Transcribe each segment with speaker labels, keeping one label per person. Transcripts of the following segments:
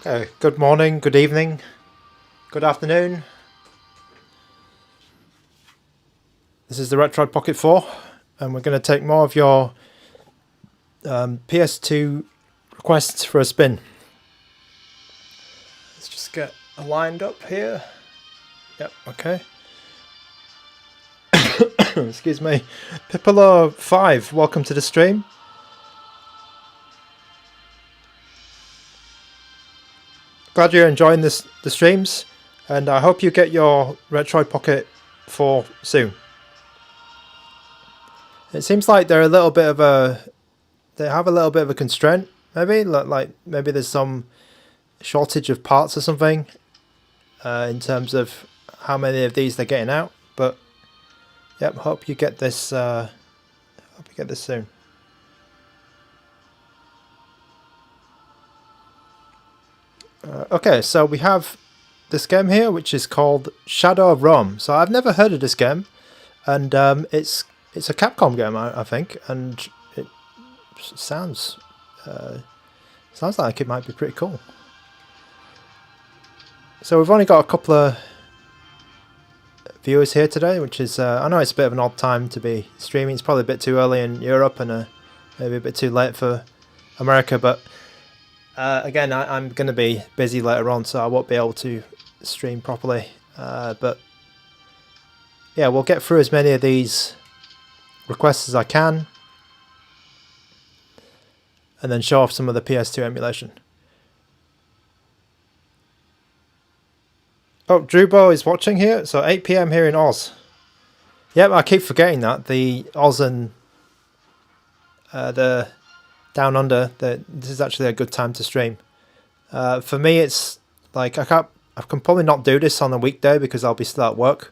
Speaker 1: Okay, good morning, good evening, good afternoon. This is the Retroid Pocket 4, and we're going to take more of your PS2 requests for a spin. Let's just get aligned up here. Yep, okay. Excuse me. Pippolo5, welcome to the stream. Glad you're enjoying the streams, and I hope you get your Retroid Pocket 4 soon. It seems like they have a little bit of a constraint, maybe like maybe there's some shortage of parts or something in terms of how many of these they're getting out. But yep, hope you get this. Hope you get this soon. Okay, so we have this game here, which is called Shadow of Rome. So I've never heard of this game, and it's a Capcom game, I think, and it sounds like it might be pretty cool. So we've only got a couple of viewers here today, which is I know it's a bit of an odd time to be streaming. It's probably a bit too early in Europe and maybe a bit too late for America, but again, I'm going to be busy later on, so I won't be able to stream properly. But yeah, we'll get through as many of these requests as I can, and then show off some of the PS2 emulation. Oh, Drewbo is watching here, so 8 PM here in Oz. Yep, I keep forgetting that. The Oz and the Down Under, this is actually a good time to stream. For me, it's like I can probably not do this on a weekday because I'll be still at work.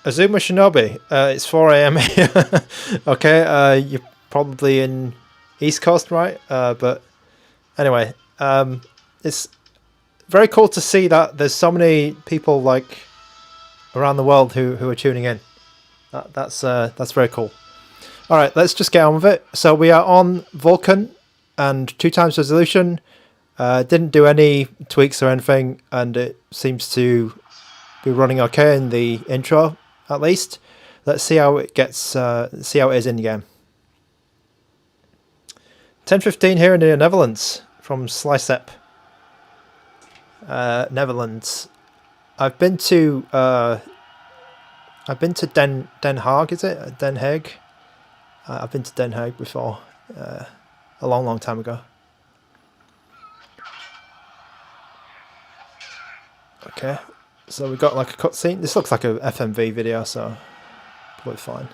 Speaker 1: Azuma Shinobi, it's 4 AM here. Okay, you're probably in East Coast, right? But anyway, it's very cool to see that there's so many people like around the world who are tuning in. That's very cool. All right, let's just get on with it. So we are on Vulkan and 2x resolution. Didn't do any tweaks or anything, and it seems to be running okay in the intro, at least. Let's see how it gets. See how it is in the game. 10:15 here in the Netherlands from Slicep, Netherlands. I've been to Den Haag. Is it Den Haag? I've been to Den Haag before, a long time ago. Okay, so we've got like a cutscene. This looks like a FMV video, so probably fine.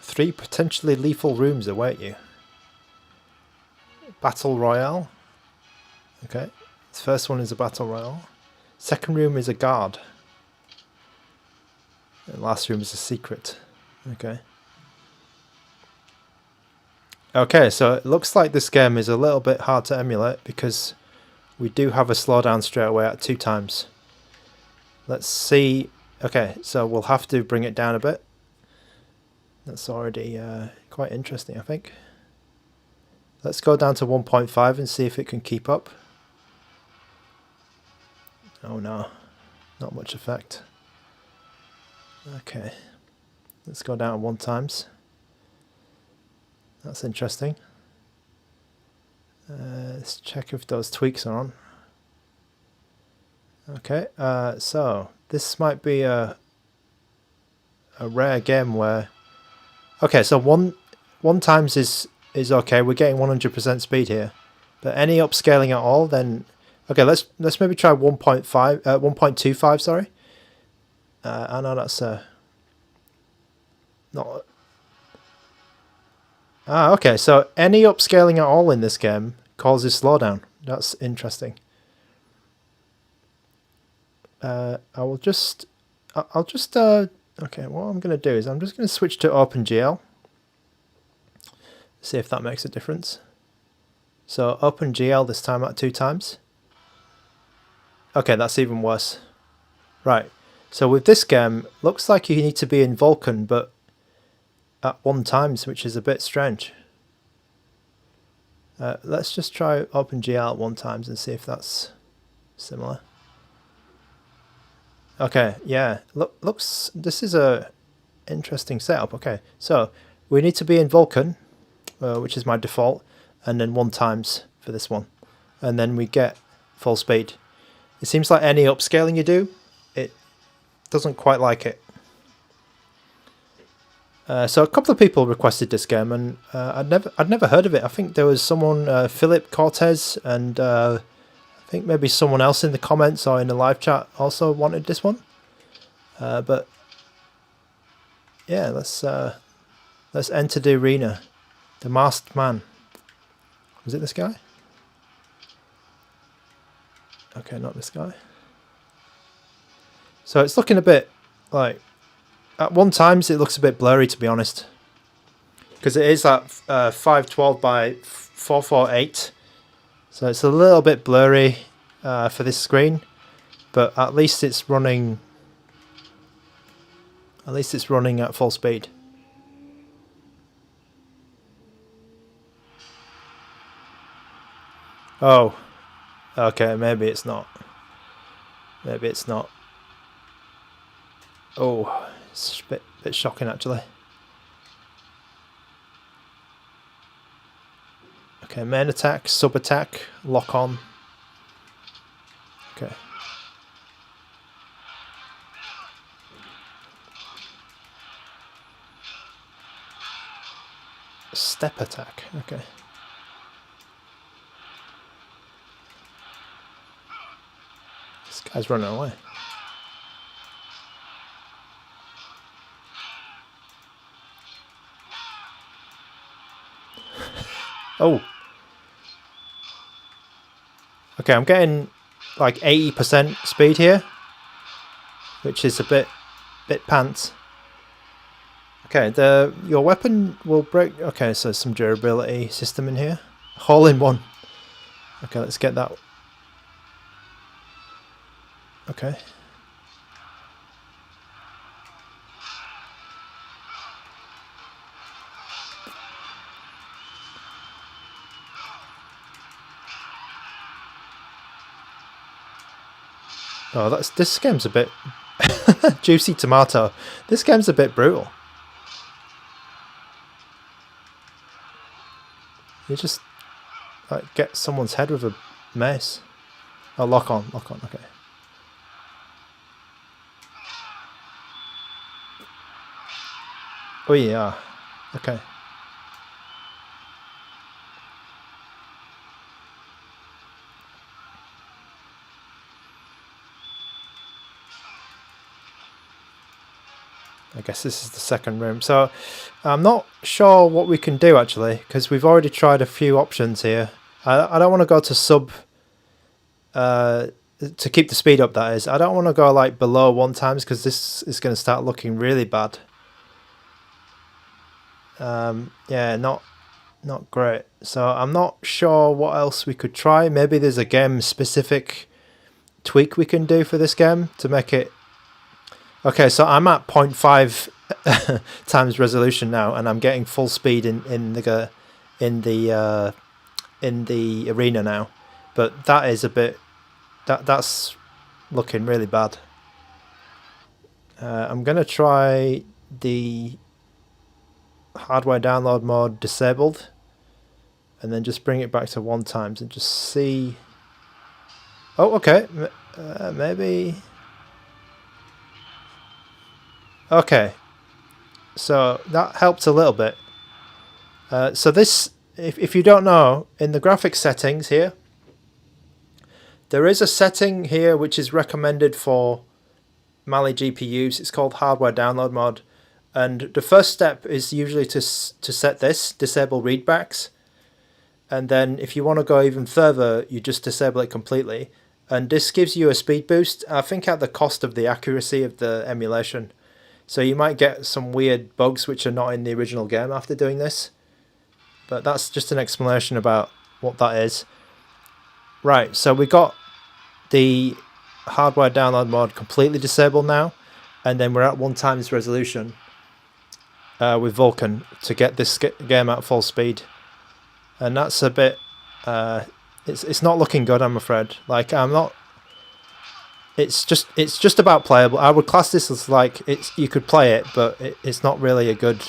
Speaker 1: Three potentially lethal rooms await you. Battle Royale. Okay. The first one is a Battle Royale. Second room is a guard. The last room is a secret. Okay. Okay, so it looks like this game is a little bit hard to emulate because we do have a slowdown straight away at 2 times. Let's see. Okay, so we'll have to bring it down a bit. That's already quite interesting, I think. Let's go down to 1.5 and see if it can keep up. Oh no, not much effect. Okay, let's go down to 1 times. That's interesting. Let's check if those tweaks are on. Okay, so this might be a rare game where... Okay, so one times is okay. We're getting 100% speed here, but any upscaling at all, then okay. Let's maybe try 1.25. Sorry. I know that's not. Okay. So any upscaling at all in this game causes slowdown. That's interesting. I'll just. Okay. What I'm going to do is I'm just going to switch to OpenGL. See if that makes a difference. So OpenGL this time at 2 times. Okay, that's even worse. Right. So with this game, looks like you need to be in Vulkan, but at 1 times, which is a bit strange. Let's just try OpenGL at 1 times and see if that's similar. Okay, yeah. Looks. This is a interesting setup. Okay, so we need to be in Vulkan, which is my default, and then 1 times for this one, and then we get full speed. It seems like any upscaling you do, it doesn't quite like it. So a couple of people requested this game, and I'd never heard of it. I think there was someone, Philip Cortez, and I think maybe someone else in the comments or in the live chat also wanted this one. But yeah, let's enter the arena. The Masked Man. Was it this guy? Okay, not this guy. So it's looking a bit like... At 1 times it looks a bit blurry, to be honest. Because it is at 512 by 448. So it's a little bit blurry for this screen. But at least it's running... At least it's running at full speed. Oh, okay, maybe it's not. Maybe it's not. Oh, it's a bit shocking actually. Okay, main attack, sub attack, lock on. Okay. Step attack, okay. This guy's running away. Oh. Okay, I'm getting like 80% speed here, which is a bit pants. Okay, your weapon will break. Okay, so some durability system in here. Hole in one. Okay, let's get that. Okay. Oh, this game's a bit juicy tomato. This game's a bit brutal. You just like get someone's head with a mace. Oh, lock on, okay. Oh yeah, okay. I guess this is the second room. So I'm not sure what we can do actually, because we've already tried a few options here. I don't want to go to to keep the speed up, that is. I don't want to go like below 1 times because this is going to start looking really bad. Yeah, not great. So I'm not sure what else we could try. Maybe there's a game specific tweak we can do for this game to make it. Okay, so I'm at 0.5 times resolution now, and I'm getting full speed in the arena now. But that is a bit that's looking really bad. I'm gonna try the hardware download mode disabled, and then just bring it back to 1 times and just see. Oh, okay, maybe. Okay, so that helped a little bit. So this, if you don't know, in the graphics settings here, there is a setting here which is recommended for Mali GPUs. It's called hardware download mode, and the first step is usually to set this, disable readbacks, and then if you want to go even further, you just disable it completely, and this gives you a speed boost, I think at the cost of the accuracy of the emulation. So you might get some weird bugs which are not in the original game after doing this, but that's just an explanation about what that is. Right, so we got the hardware download mode completely disabled now, and then we're at 1 times resolution with Vulkan to get this game at full speed, and that's a bit it's not looking good, I'm afraid. Like, I'm not. It's just about playable. I would class this as like you could play it, but it's not really a good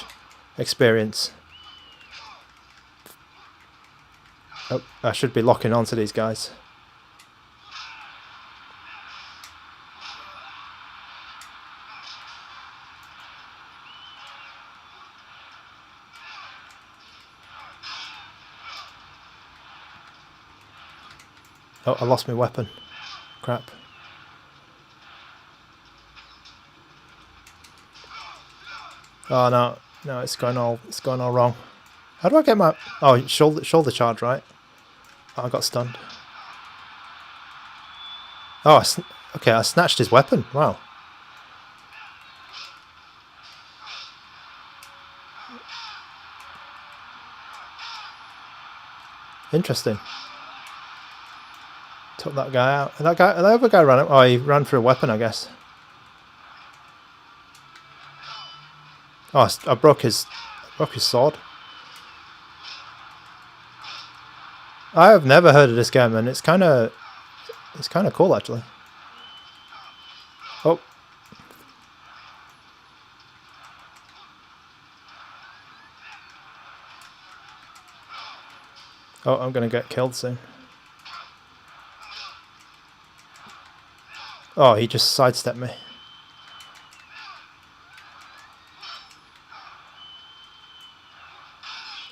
Speaker 1: experience. Oh, I should be locking onto these guys. Oh, I lost my weapon. Crap. Oh no, it's going all wrong. How do I get my shoulder charge, right? Oh, I got stunned. Oh, okay, I snatched his weapon. Wow. Interesting. Took that guy out. The other guy ran out. Oh, he ran for a weapon, I guess. Oh, I broke his sword. I have never heard of this game, and it's kind of cool actually. Oh. Oh, I'm gonna get killed soon. Oh, he just sidestepped me.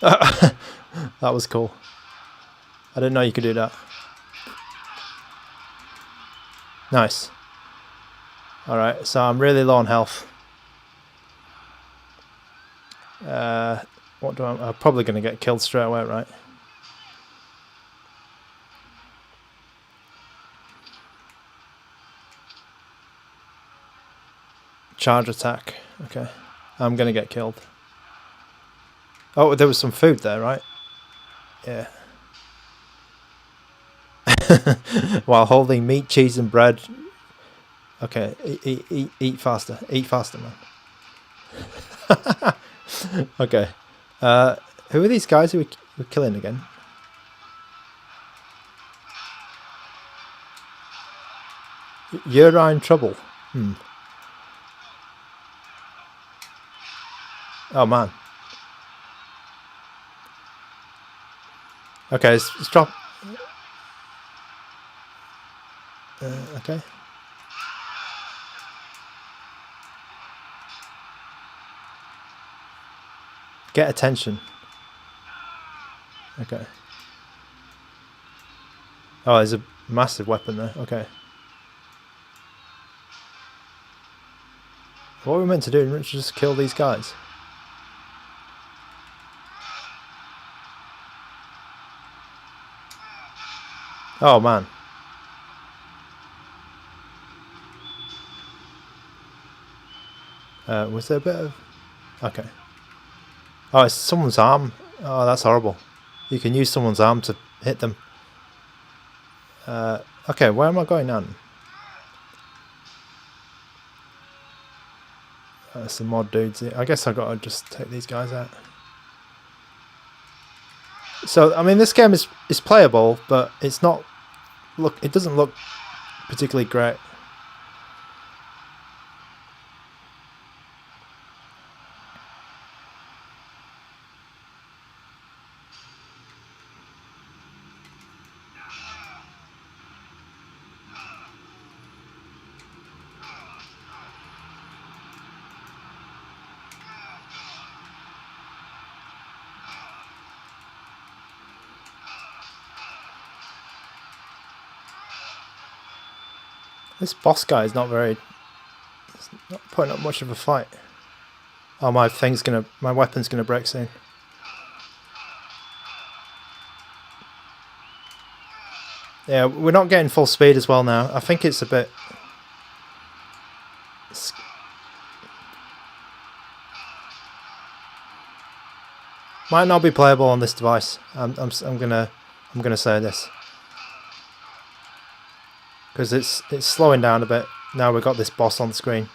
Speaker 1: That was cool. I didn't know you could do that. Nice. Alright, so I'm really low on health. What do I'm probably going to get killed straight away, right? Charge attack. Okay. I'm going to get killed. Oh, there was some food there, right? Yeah. While holding meat, cheese and bread. Okay, eat faster. Eat faster, man. Okay. Who are these guys who we're killing again? You're in trouble. Oh, man. Okay, let's drop. Okay. Get attention. Okay. Oh, there's a massive weapon there. Okay. What are we meant to do? We should just kill these guys. Oh, man. Was there a bit of... Okay. Oh, it's someone's arm. Oh, that's horrible. You can use someone's arm to hit them. Okay, where am I going now? Some more dudes. I guess I gotta just take these guys out. So, I mean, this game is playable, but it's not... Look, it doesn't look particularly great. This boss guy is not very... It's not putting up much of a fight. Oh, my weapon's gonna break soon. Yeah, we're not getting full speed as well now. I think it's a bit... Might not be playable on this device. I'm gonna say this. Because it's slowing down a bit. Now we've got this boss on the screen.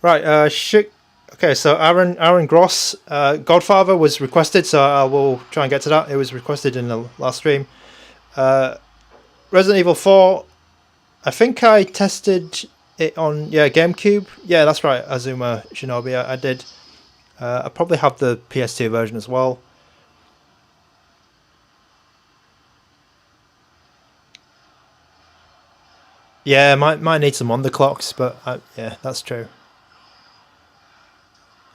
Speaker 1: Right, okay, so Aaron Gross, Godfather was requested, so I will try and get to that. It was requested in the last stream. Resident Evil 4, I think I tested it on GameCube. Yeah, that's right, Azuma Shinobi. I did. I probably have the PS2 version as well. Yeah, might need some underclocks, but yeah, that's true.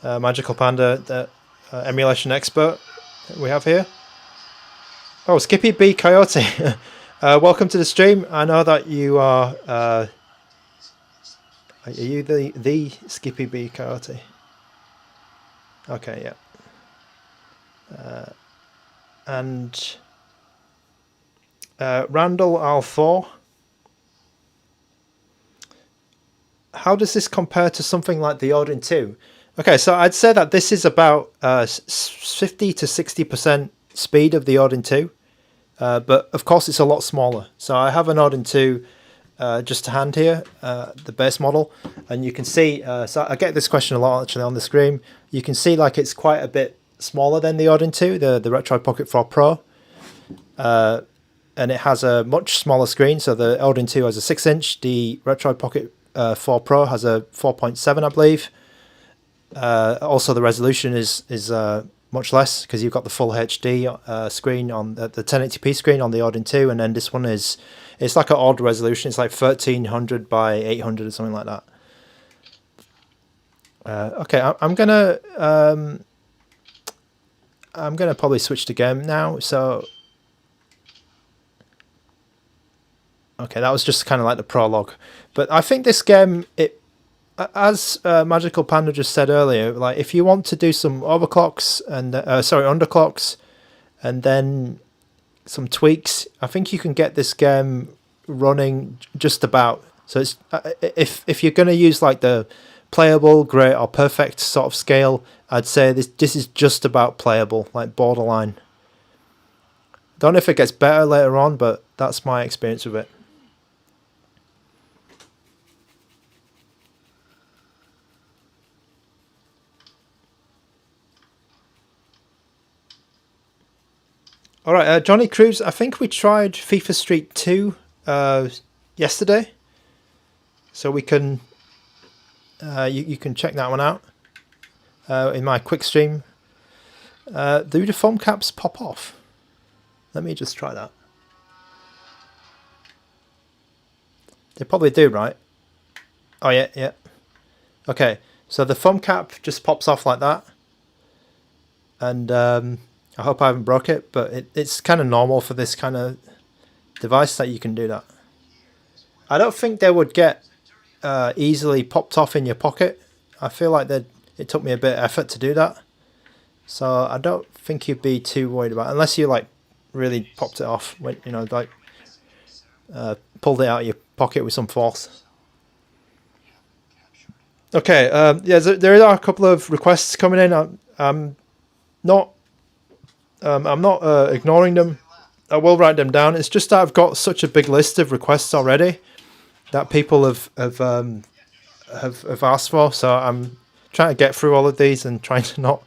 Speaker 1: Magical Panda, the emulation expert we have here. Oh, Skippy B Coyote. Welcome to the stream. I know that you are. Are you the Skippy B Coyote? Okay, yeah. And Randall R4. How does this compare to something like the Odin 2? Okay, so I'd say that this is about 50 to 60% speed of the Odin 2. But of course it's a lot smaller. So I have an Odin 2 just to hand here, the base model. And you can see, so I get this question a lot actually on the screen. You can see like it's quite a bit smaller than the Odin 2, the Retroid Pocket 4 Pro. And it has a much smaller screen. So the Odin 2 has a 6-inch. The Retroid Pocket 4 Pro has a 4.7, I believe. Also, the resolution is much less because you've got the full HD screen on the 1080p screen on the Odin 2, and then this one it's like an odd resolution. It's like 1300 by 800 or something like that. Okay, I'm gonna probably switch to game now. So okay, that was just kind of like the prologue, but I think this game as Magical Panda just said earlier, like if you want to do some overclocks and underclocks, and then some tweaks, I think you can get this game running just about. So it's if you're going to use like the playable, great, or perfect sort of scale, I'd say this is just about playable, like borderline. Don't know if it gets better later on, but that's my experience with it. All right, Johnny Cruz, I think we tried FIFA Street 2 yesterday. So we can, you can check that one out in my quick stream. Do the foam caps pop off? Let me just try that. They probably do, right? Oh, yeah, yeah. Okay, so the foam cap just pops off like that. And I hope I haven't broke it, but it's kind of normal for this kind of device that you can do that. I don't think they would get easily popped off in your pocket. I feel like it took me a bit of effort to do that. So I don't think you'd be too worried about it, unless you like really popped it off when you know like pulled it out of your pocket with some force. Okay, yeah, there are a couple of requests coming in. I'm not ignoring them. I will write them down. It's just that I've got such a big list of requests already that people have asked for. So I'm trying to get through all of these and trying to not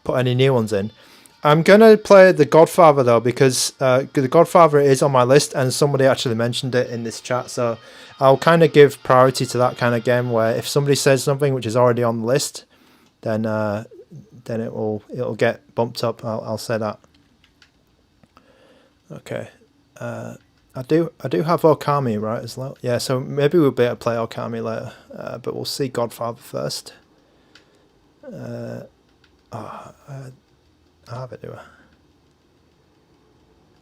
Speaker 1: put any new ones in. I'm gonna play The Godfather though, because The Godfather is on my list and somebody actually mentioned it in this chat. So I'll kind of give priority to that kind of game where if somebody says something which is already on the list, then it'll get bumped up. I'll say that. Okay. I do have Okami right as well. Yeah, so maybe we'll be able to play Okami later. But we'll see Godfather first. I have it, do I?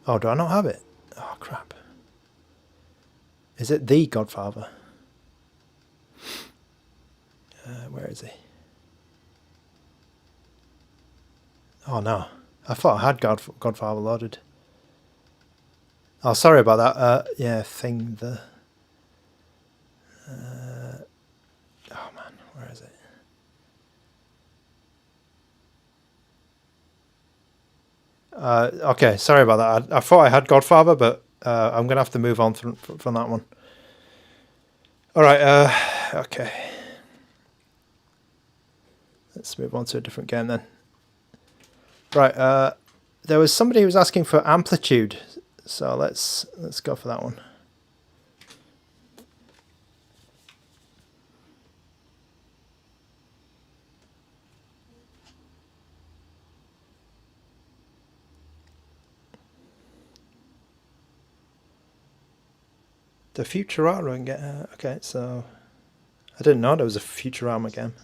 Speaker 1: Oh, do I not have it? Oh, crap. Is it The Godfather? Where is he? Oh, no. I thought I had Godfather loaded. Oh, sorry about that. Yeah, thing the... oh, man. Where is it? Okay, sorry about that. I thought I had Godfather, but I'm going to have to move on from that one. All right, okay. Let's move on to a different game then. Right, there was somebody who was asking for Amplitude, so let's go for that one. The Futurama game. Okay, so I didn't know there was a Futurama game.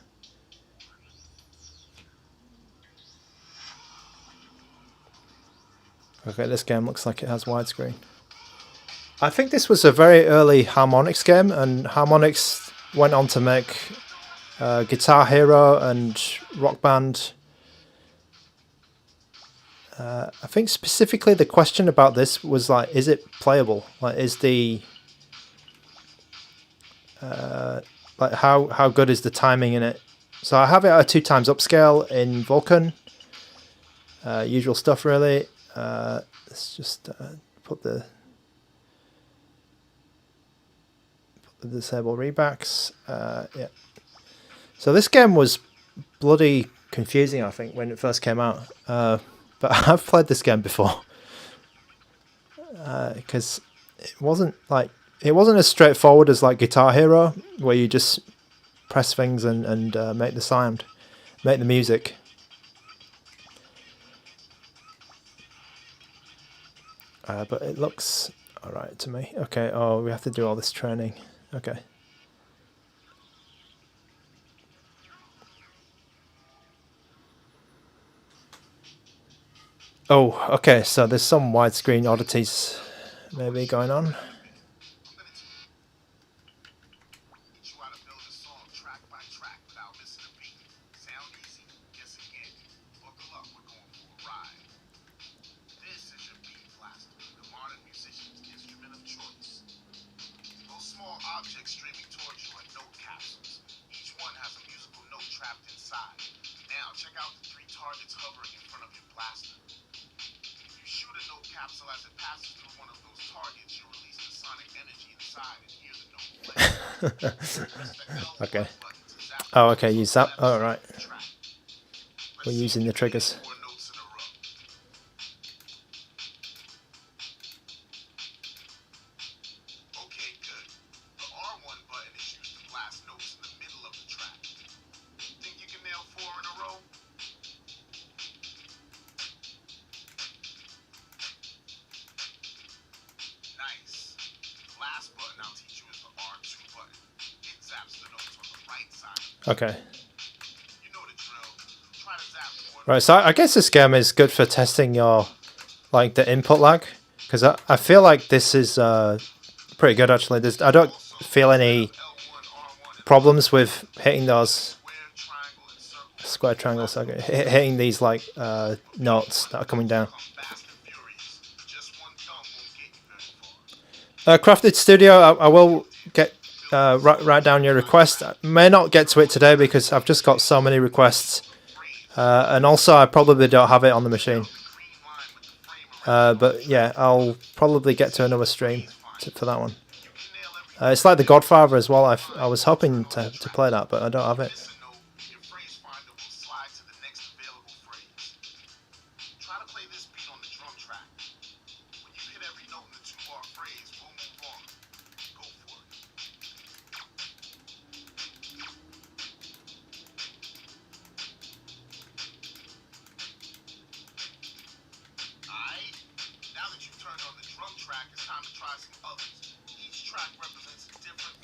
Speaker 1: Okay, this game looks like it has widescreen. I think this was a very early Harmonix game, and Harmonix went on to make Guitar Hero and Rock Band. I think specifically the question about this was like, is it playable? Like, is the like how good is the timing in it? So I have it at a 2x upscale in Vulkan. Usual stuff really. Let's just put the disable rebacks. Yeah. So this game was bloody confusing, I think, when it first came out. But I've played this game before. Because it wasn't as straightforward as like Guitar Hero, where you just press things and make the sound, make the music. But it looks alright to me. Okay, oh, we have to do all this training. Okay. Oh, okay, so there's some widescreen oddities maybe going on. Okay. Oh, okay, use that. Oh, right. We're using the triggers. Okay. Right, so I guess this game is good for testing your, like, the input lag, because I feel like this is pretty good actually. I don't feel any problems with hitting those square triangle circuit, hitting these like notes that are coming down. Crafted Studio, I will get write down your request. I may not get to it today because I've just got so many requests, and also I probably don't have it on the machine. But yeah, I'll probably get to another stream for that one. It's like The Godfather as well. I was hoping to play that, but I don't have it.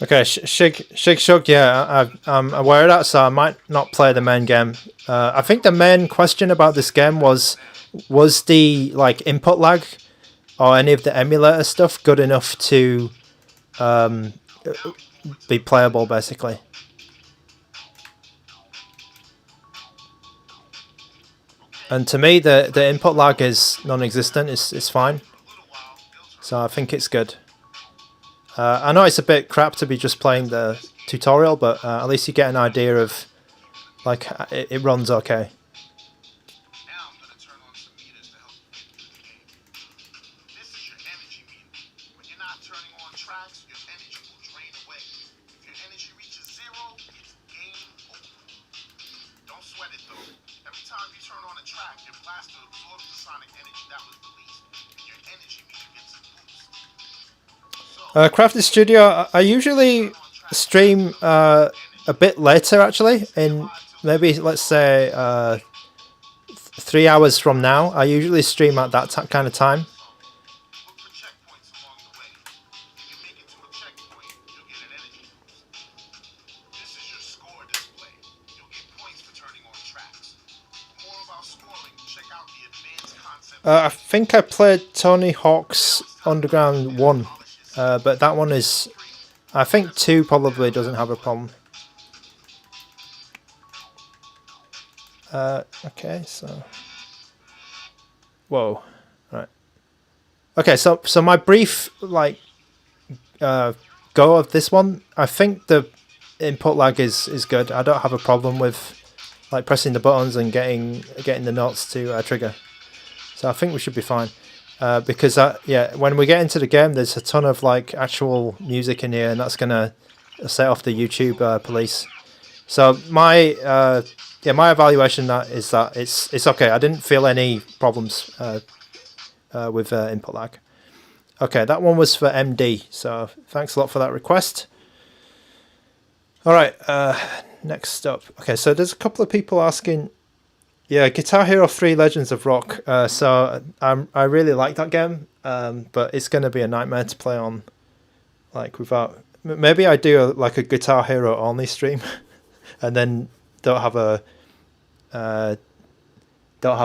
Speaker 1: Okay, Shig Shug, yeah, I'm aware of that, so I might not play the main game. I think the main question about this game was the like input lag or any of the emulator stuff good enough to be playable, basically. And to me, the input lag is non-existent. It's fine, so I think it's good. I know it's a bit crap to be just playing the tutorial, but at least you get an idea of, like, it runs okay. Crafted Studio, I usually stream a bit later, actually, in maybe, let's say, 3 hours from now. I usually stream at that kind of time. I think I played Tony Hawk's Underground 1. But that one is, I think 2 probably doesn't have a problem. Okay, so, whoa, right. Okay, so my brief like go of this one, I think the input lag is good. I don't have a problem with like pressing the buttons and getting the notes to trigger. So I think we should be fine. Because yeah, when we get into the game, there's a ton of like actual music in here, and that's gonna set off the YouTube police. So my my evaluation is that it's okay. I didn't feel any problems with input lag. Okay, that one was for MD. So thanks a lot for that request. All right, next up. Okay, so there's a couple of people asking. Yeah, Guitar Hero 3 Legends of Rock. So I really like that game, but it's going to be a nightmare to play on, like without. Maybe I do like a Guitar Hero only stream, and then don't have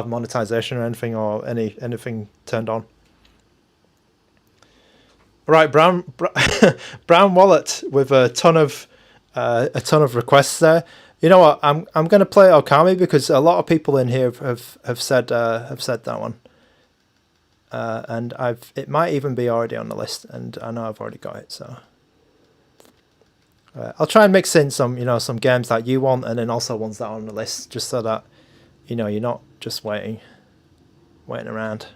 Speaker 1: monetization or anything anything turned on. Right, Brown Wallet with a ton of requests there. You know what? I'm going to play Okami because a lot of people in here have said that one, and it might even be already on the list, and I know I've already got it. So I'll try and mix in some games that you want, and then also ones that are on the list, just so that you're not just waiting around.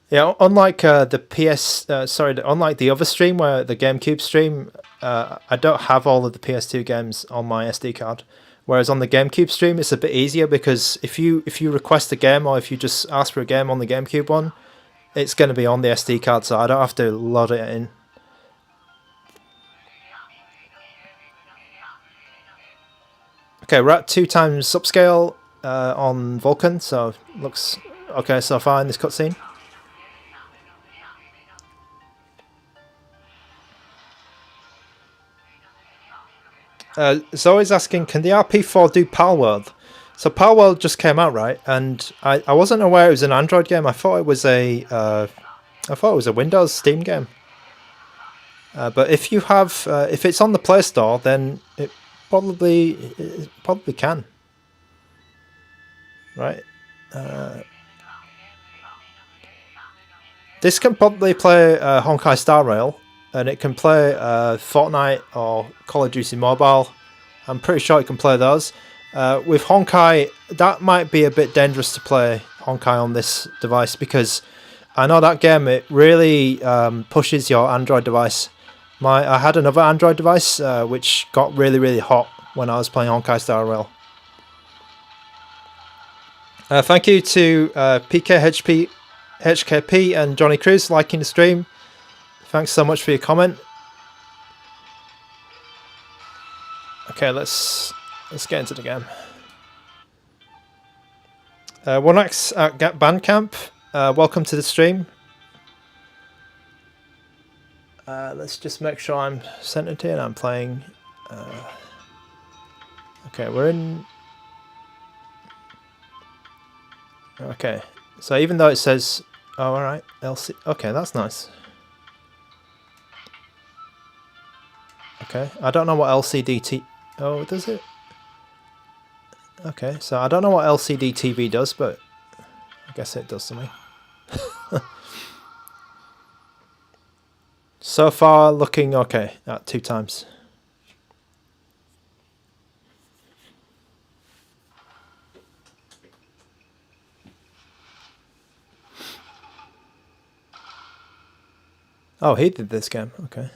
Speaker 1: Yeah, unlike unlike the other stream where the GameCube stream, I don't have all of the PS2 games on my SD card. Whereas on the GameCube stream, it's a bit easier because if you request a game or if you just ask for a game on the GameCube one, it's going to be on the SD card, so I don't have to load it in. Okay, we're at 2 times upscale on Vulcan, so looks okay so far in this cutscene. Zoe's asking, can the RP4 do Palworld? So Palworld just came out, right? And I wasn't aware it was an Android game. I thought it was a Windows Steam game. But if you have, if it's on the Play Store, then it probably can, right? This can probably play Honkai Star Rail, and it can play Fortnite or Call of Duty Mobile. I'm pretty sure it can play those. With Honkai, that might be a bit dangerous to play Honkai on this device, because I know that game, it really pushes your Android device. I had another Android device which got really, really hot when I was playing Honkai Star Rail. Thank you to HKP and Johnny Cruz liking the stream. Thanks so much for your comment. Okay, let's get into the game. 1x at Bandcamp, welcome to the stream. Let's just make sure I'm centered here and I'm playing. Okay, we're in. Okay, so even though it says, oh, alright, LC. Okay, that's nice. Okay, I don't know what LCD oh, does it? Okay, so I don't know what LCD TV does, but I guess it does something. So far, looking okay at 2 times. Oh, he did this game. Okay.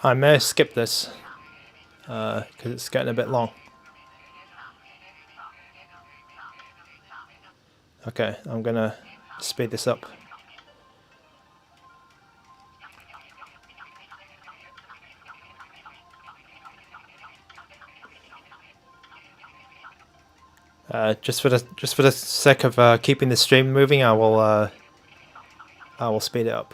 Speaker 1: I may skip this because it's getting a bit long. Okay, I'm gonna speed this up. Just for the sake of keeping the stream moving, I will speed it up.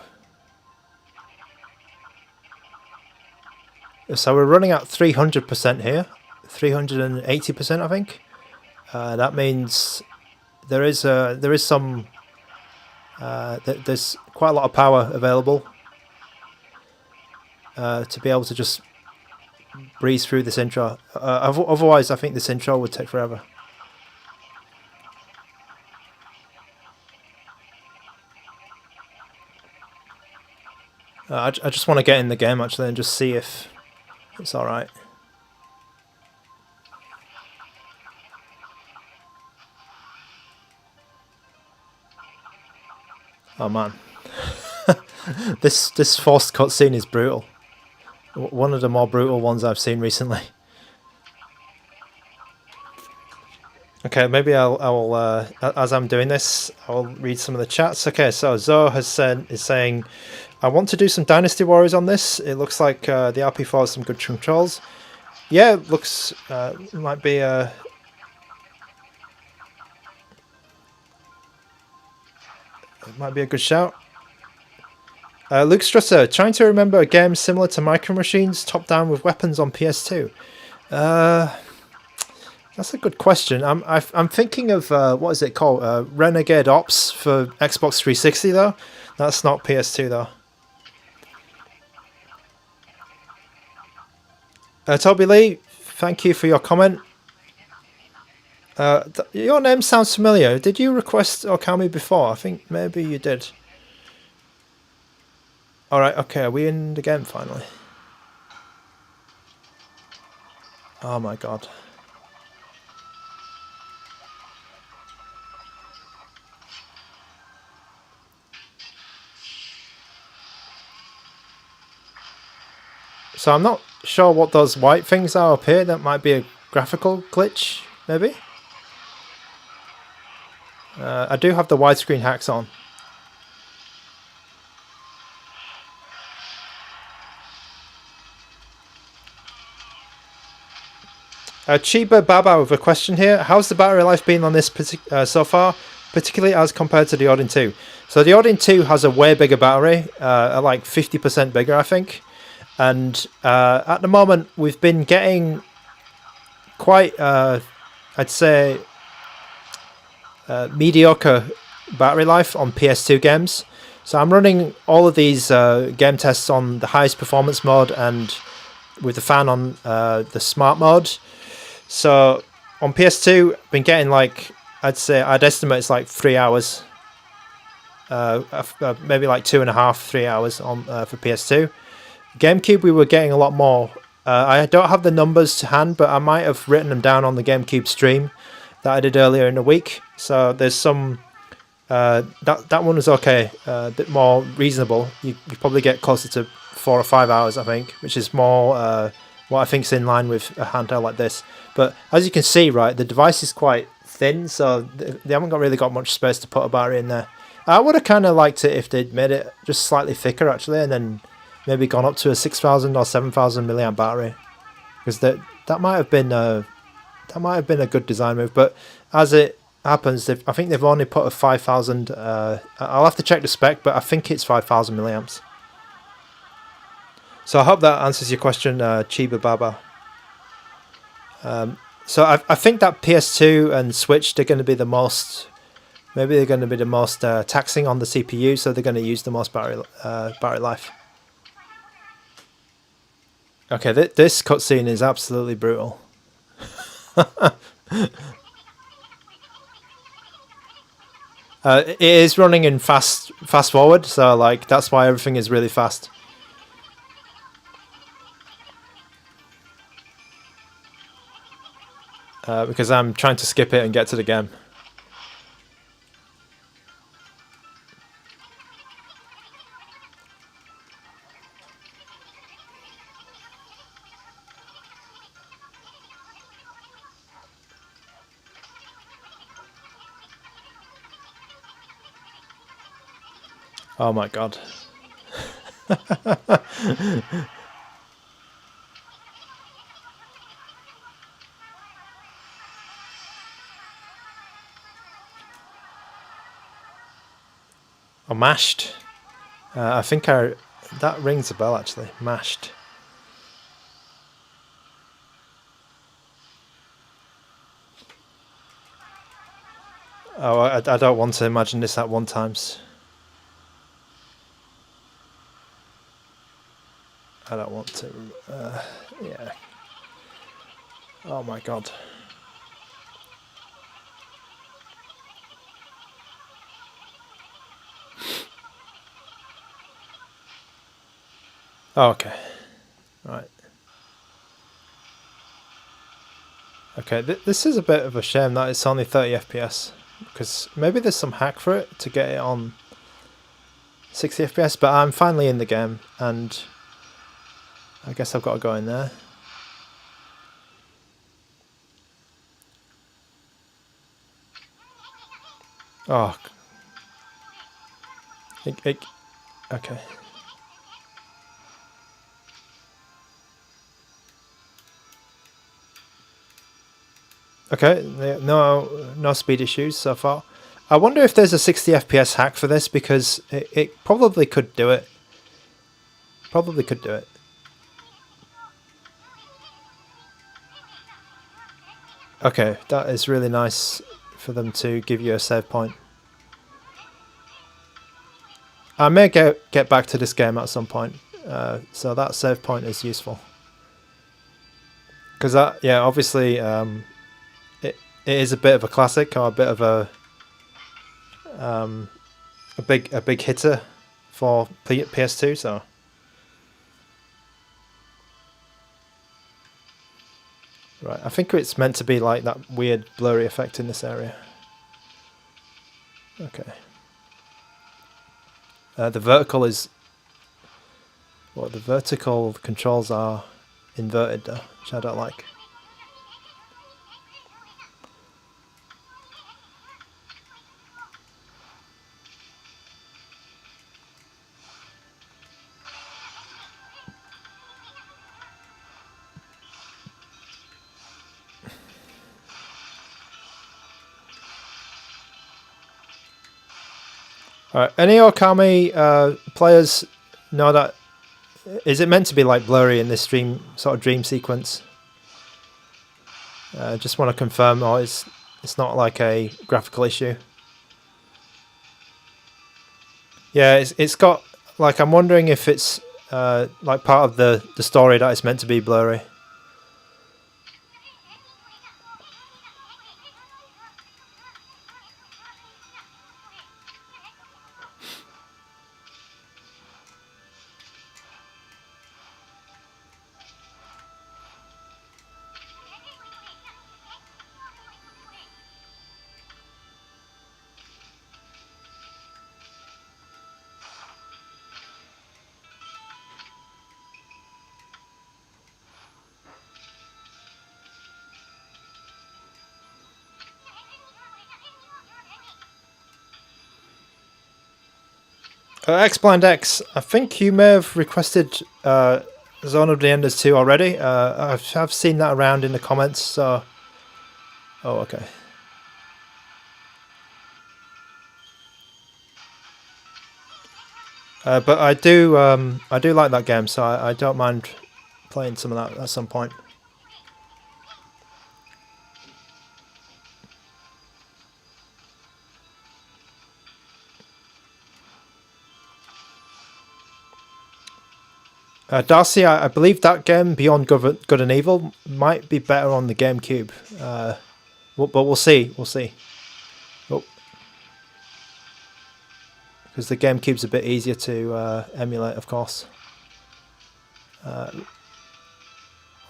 Speaker 1: So we're running at 300% here, 380% I think. That means there is some there's quite a lot of power available to be able to just breeze through this intro. Otherwise, I think this intro would take forever. I just want to get in the game actually and just see if it's alright. Oh man. This forced cutscene is brutal. One of the more brutal ones I've seen recently. Okay, maybe I'll as I'm doing this, I'll read some of the chats. Okay, so Zoe is saying, I want to do some Dynasty Warriors on this. It looks like the RP4 has some good controls. Yeah, it looks might be it might be a good shout. Luke Strusser, trying to remember a game similar to Micro Machines, top down with weapons on PS2. That's a good question. I'm thinking of what is it called? Renegade Ops for Xbox 360 though. That's not PS2 though. Toby Lee, thank you for your comment. Your name sounds familiar. Did you request Okami before? I think maybe you did. Alright, okay, are we in the game finally? Oh my god. So I'm not sure what those white things are up here. That might be a graphical glitch, maybe? I do have the widescreen hacks on. Chiba Baba with a question here. How's the battery life been on this so far, particularly as compared to the Odin 2? So the Odin 2 has a way bigger battery, like 50% bigger, I think. And at the moment, we've been getting quite, I'd say, mediocre battery life on PS2 games. So I'm running all of these game tests on the highest performance mode and with the fan on the smart mode. So on PS2, I've been getting like, I'd estimate it's like 3 hours, maybe like 2.5, 3 hours on for PS2. GameCube, we were getting a lot more. I don't have the numbers to hand, but I might have written them down on the GameCube stream that I did earlier in the week. So there's some. That one was okay, a bit more reasonable. You probably get closer to 4 or 5 hours, I think, which is more what I think is in line with a handheld like this. But as you can see, right, the device is quite thin, so they haven't really got much space to put a battery in there. I would have kind of liked it if they'd made it just slightly thicker, actually, and then maybe gone up to a 6,000 or 7,000 milliamp battery, because that might have been a good design move. But as it happens, I think they've only put a 5,000. I'll have to check the spec, but I think it's 5,000 milliamps. So I hope that answers your question, Chiba Baba. So I think that PS2 and Switch, they're going to be the most. Maybe they're going to be the most taxing on the CPU, so they're going to use the most battery life. Okay, this cutscene is absolutely brutal. It is running in fast forward, so like that's why everything is really fast. Because I'm trying to skip it and get to the game. Oh my god. Oh, mashed. I think that rings a bell actually. Mashed. Oh, I don't want to imagine this at one times. I don't want to. Yeah. Oh my god. Oh, okay. Right. Okay, this is a bit of a shame that it's only 30 FPS. Because maybe there's some hack for it to get it on 60 FPS, but I'm finally in the game, and I guess I've got to go in there. Oh. Okay. Okay, no speed issues so far. I wonder if there's a 60 FPS hack for this, because it probably could do it. Probably could do it. Okay, that is really nice for them to give you a save point. I may get back to this game at some point, so that save point is useful. Because yeah, obviously, it is a bit of a classic, or a bit of a big hitter for PS2. So Right, I think it's meant to be like that weird blurry effect in this area. Okay. The vertical is... Well, the vertical controls are inverted though, which I don't like. Alright, any Okami players know that... Is it meant to be like blurry in this sort of dream sequence? Just want to confirm, or it's not like a graphical issue. Yeah, it's got, like, I'm wondering if it's like part of the story that it's meant to be blurry. X-Blind X, I think you may have requested Zone of the Enders 2 already. I've seen that around in the comments, so... Oh, okay. But I do like that game, so I don't mind playing some of that at some point. Darcy, I believe that game, Beyond Good and Evil, might be better on the GameCube. But we'll see. We'll see. Oh. Because the GameCube's a bit easier to emulate, of course. Where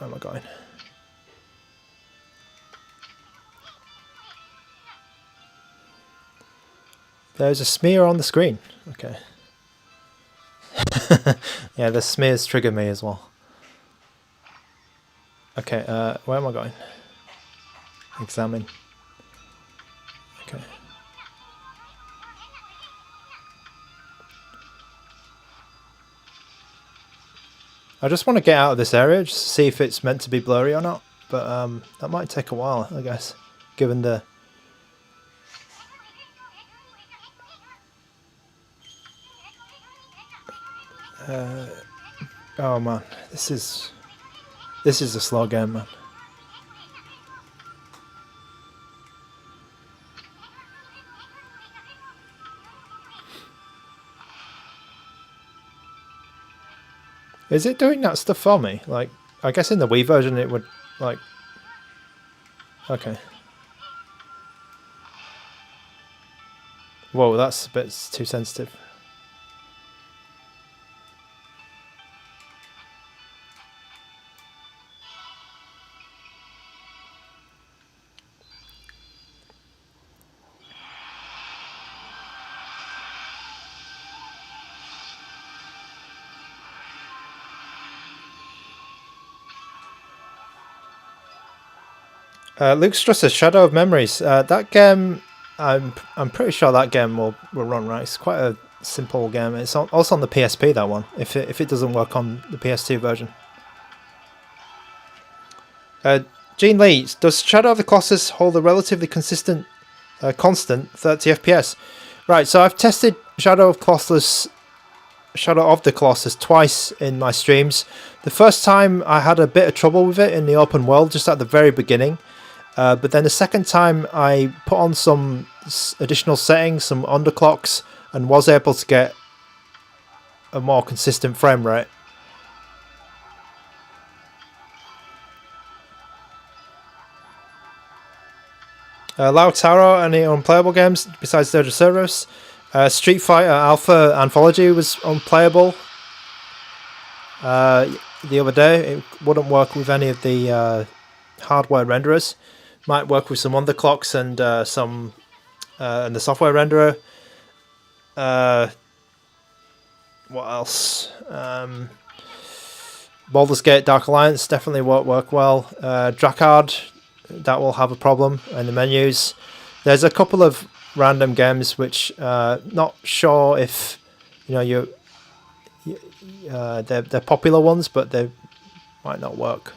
Speaker 1: am I going? There's a smear on the screen. Okay. Yeah, the smears trigger me as well. Okay, where am I going? Examine. Okay. I just want to get out of this area, just to see if it's meant to be blurry or not. But that might take a while, I guess, given the... oh man, this is a slow game, man. Is it doing that stuff for me? Like, I guess in the Wii version it would, like... Okay. Whoa, that's a bit too sensitive. Luke Strusser, Shadow of Memories. That game, I'm pretty sure that game will run right. It's quite a simple game. It's also on the PSP, that one. If it doesn't work on the PS2 version. Gene Lee, does Shadow of the Colossus hold a relatively constant 30 FPS? Right. So I've tested Shadow of the Colossus twice in my streams. The first time I had a bit of trouble with it in the open world, just at the very beginning. But then the second time I put on some additional settings, some underclocks, and was able to get a more consistent frame rate. Lautaro, any unplayable games besides Dirge of Cerberus? Street Fighter Alpha Anthology was unplayable the other day. It wouldn't work with any of the hardware renderers. Might work with some underclocks and some and the software renderer. What else? Baldur's Gate Dark Alliance definitely won't work well. Drakard, that will have a problem in the menus. There's a couple of random games which not sure if they're popular ones, but they might not work.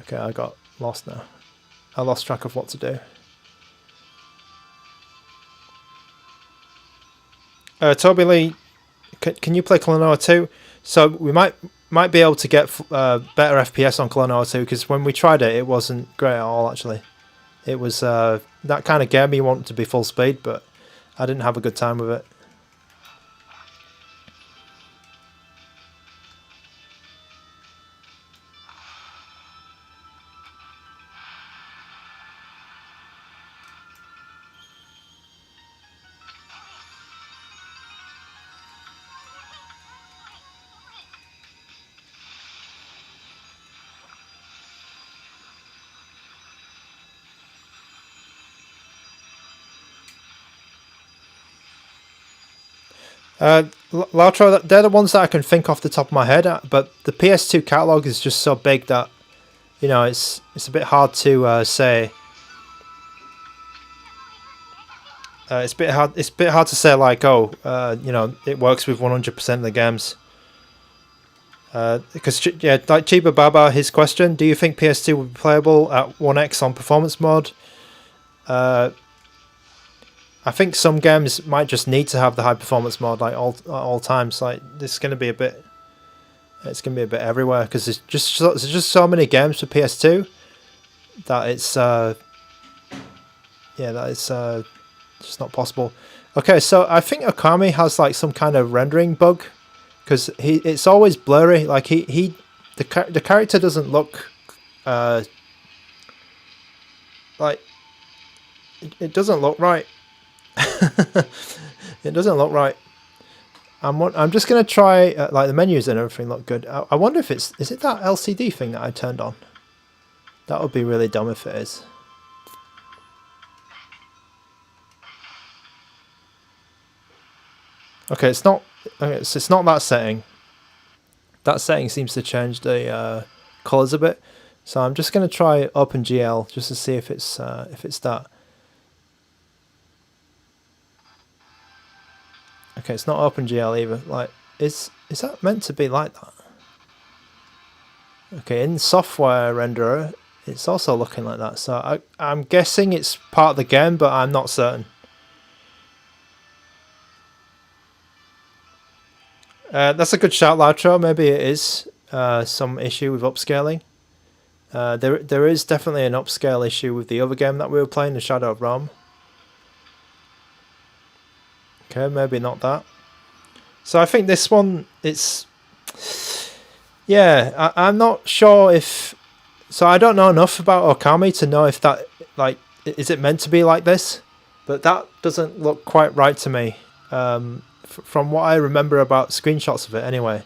Speaker 1: Okay, I got lost now. I lost track of what to do. Toby Lee, can you play Klonoa 2? So we might be able to get better FPS on Klonoa 2, because when we tried it, it wasn't great at all, actually. It was that kind of game you want to be full speed, but I didn't have a good time with it. Lautro, they're the ones that I can think off the top of my head, but the PS2 catalog is just so big that it's a bit hard to say. It's a bit hard to say like, it works with 100% of the games. Because like Chiba Baba, his question: do you think PS2 would be playable at 1x on performance mode? I think some games might just need to have the high performance mode like all times. Like this is going to be a bit. It's going to be a bit everywhere because there's just so many games for PS2 that it's just not possible. Okay, so I think Okami has like some kind of rendering bug because it's always blurry. Like the character doesn't look like it doesn't look right. It doesn't look right. I'm just gonna try like the menus and everything look good. I wonder if is it that LCD thing that I turned on? That would be really dumb if it is. Okay, it's not. Okay, so it's not that setting. That setting seems to change the colors a bit. So I'm just gonna try OpenGL just to see if it's that. Okay, it's not OpenGL either. Like, is that meant to be like that? Okay, in software renderer, it's also looking like that. So I'm guessing it's part of the game, but I'm not certain. That's a good shout, Lautro. Maybe it is some issue with upscaling. There is definitely an upscale issue with the other game that we were playing, the Shadow of Rome. Okay, maybe not that. So I think this one, it's... Yeah, I'm not sure if... So I don't know enough about Okami to know if that, like, is it meant to be like this? But that doesn't look quite right to me. From what I remember about screenshots of it anyway.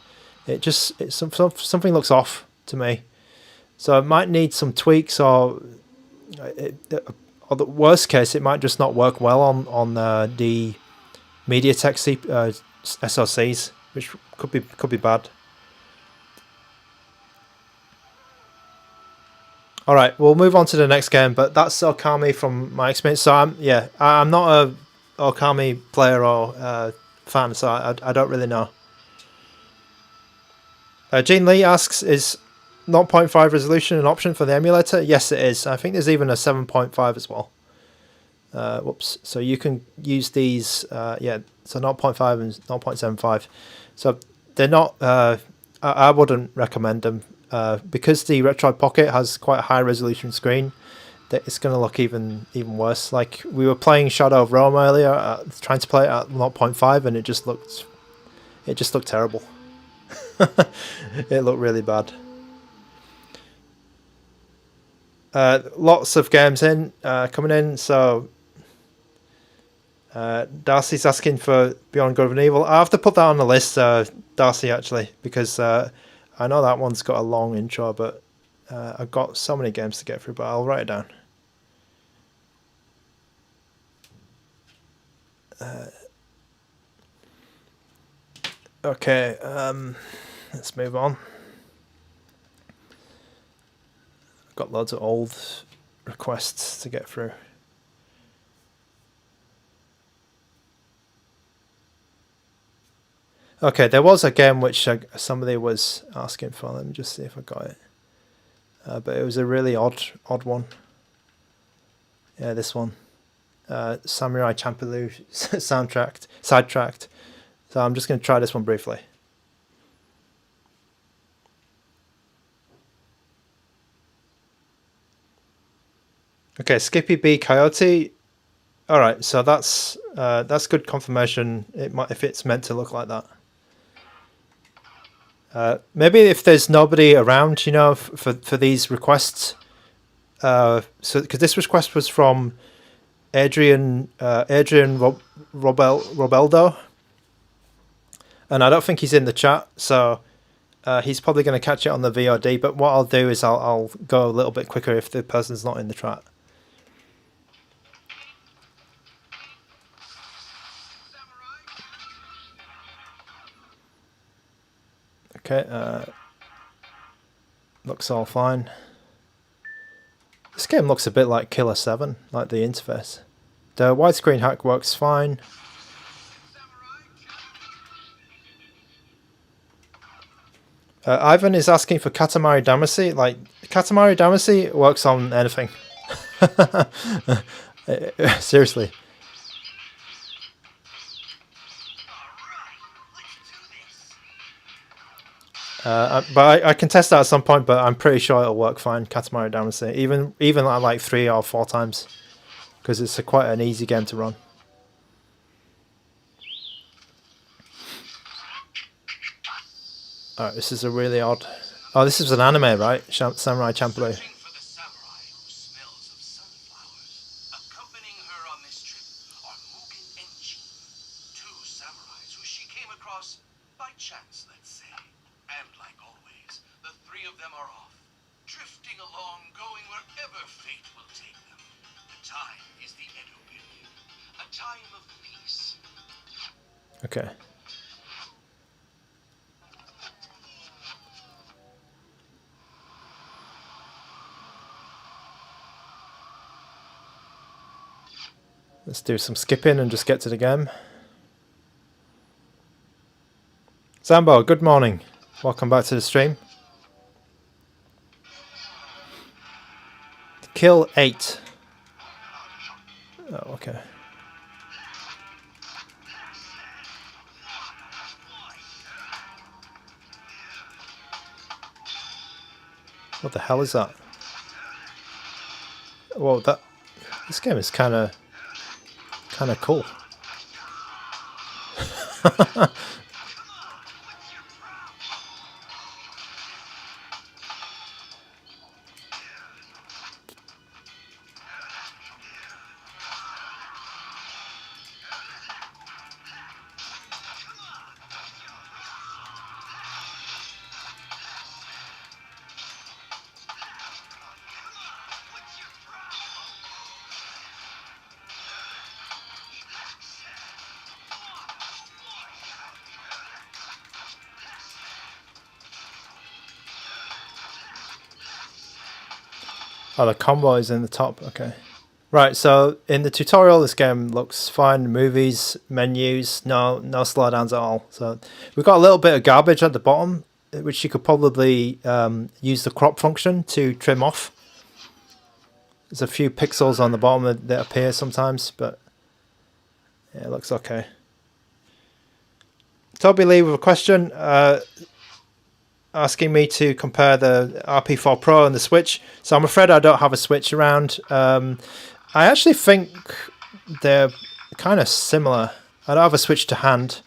Speaker 1: Something looks off to me. So it might need some tweaks or the worst case, it might just not work well on the MediaTek SoCs, which could be bad. All right, we'll move on to the next game, but that's Okami from my experience. So I'm not a Okami player or fan, so I don't really know. Gene Lee asks, is 0.5 resolution an option for the emulator? Yes, it is. I think there's even a 7.5 as well. Whoops. So you can use these, so 0.5 and 0.75. So they're not, I wouldn't recommend them because the Retroid Pocket has quite a high resolution screen. That it's going to look even worse. Like we were playing Shadow of Rome earlier, trying to play it at 0.5, and it just looked terrible. It looked really bad. Lots of games coming in. So Darcy's asking for Beyond Good and Evil. I have to put that on the list, Darcy, actually, because I know that one's got a long intro, but I've got so many games to get through, but I'll write it down. Okay, let's move on. I've got loads of old requests to get through. Okay, there was a game which somebody was asking for. Let me just see if I got it. But it was a really odd one. Yeah, this one. Samurai Champloo Sidetracked. So I'm just going to try this one briefly. Okay, Skippy B Coyote. All right, so that's good confirmation. It might, if it's meant to look like that. Maybe if there's nobody around, you know, for these requests. So because this request was from Adrian Robeldo, and I don't think he's in the chat, so he's probably going to catch it on the VOD. But what I'll do is I'll go a little bit quicker if the person's not in the chat. Okay, looks all fine. This game looks a bit like Killer 7, like the interface. The widescreen hack works fine. Ivan is asking for Katamari Damacy. Like, Katamari Damacy works on anything. Seriously. But I can test that at some point, but I'm pretty sure it'll work fine, Katamari Damacy. Even like 3 or 4 times. Because it's quite an easy game to run. Alright, this is a really odd... Oh, this is an anime, right? Samurai Champloo. Okay. Let's do some skipping and just get to the game. Zambo, good morning. Welcome back to the stream. Kill 8. Oh, okay. What the hell is that? Well, this game is kind of cool. Oh, the combo is in the top. Okay. Right, so in the tutorial, this game looks fine. Movies, menus, no slowdowns at all. So we've got a little bit of garbage at the bottom, which you could probably use the crop function to trim off. There's a few pixels on the bottom that appear sometimes, but yeah, it looks okay. Toby Lee with a question. Asking me to compare the RP4 Pro and the Switch. So I'm afraid I don't have a Switch around. I actually think they're kind of similar. I don't have a Switch to hand,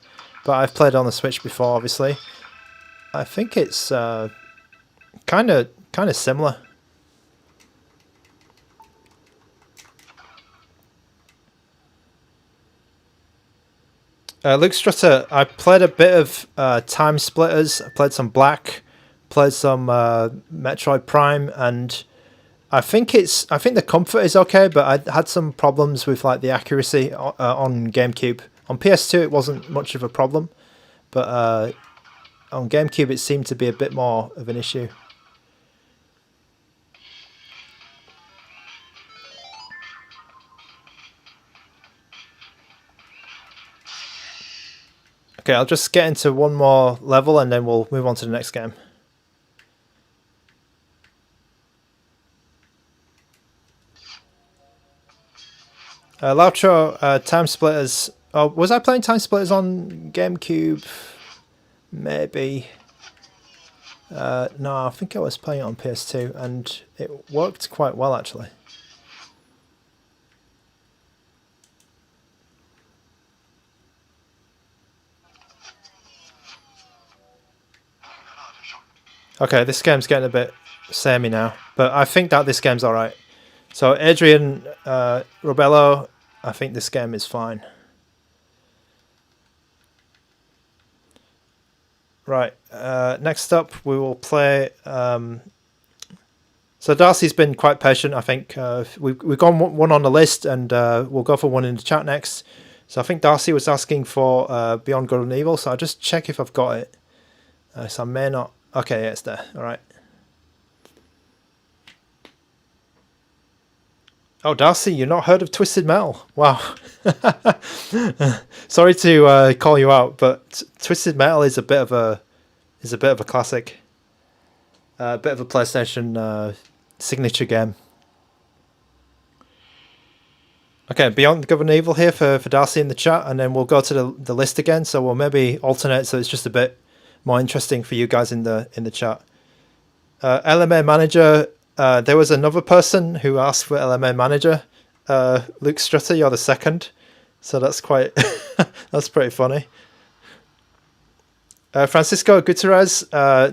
Speaker 1: but I've played on the Switch before, obviously. I think it's kind of similar. Luke Strutter, I played a bit of Time Splitters. I played some Black, played some Metroid Prime, and I think the comfort is okay, but I had some problems with like the accuracy on GameCube. On PS2 it wasn't much of a problem, but on GameCube it seemed to be a bit more of an issue. Okay, I'll just get into one more level and then we'll move on to the next game. Loutro, Time Splitters. Oh, was I playing Time Splitters on GameCube? Maybe. No, I think I was playing it on PS2 and it worked quite well actually. Okay, this game's getting a bit samey now, but I think that this game's alright. So Adrian Robello, I think this game is fine. Right, next up we will play... so Darcy's been quite patient, I think. We've gone one on the list and we'll go for one in the chat next. So I think Darcy was asking for Beyond Good and Evil, so I'll just check if I've got it. So I may not... Okay, yeah, it's there. Alright. Oh, Darcy, you've not heard of Twisted Metal? Wow. Sorry to call you out, but Twisted Metal is a bit of a classic. A bit of a PlayStation signature game. Okay, Beyond Good and Evil here for Darcy in the chat, and then we'll go to the list again. So we'll maybe alternate so it's just a bit more interesting for you guys in the chat. LMA Manager, there was another person who asked for LMA Manager. Luke Strutter, you're the second, so that's quite that's pretty funny. Francisco Gutierrez,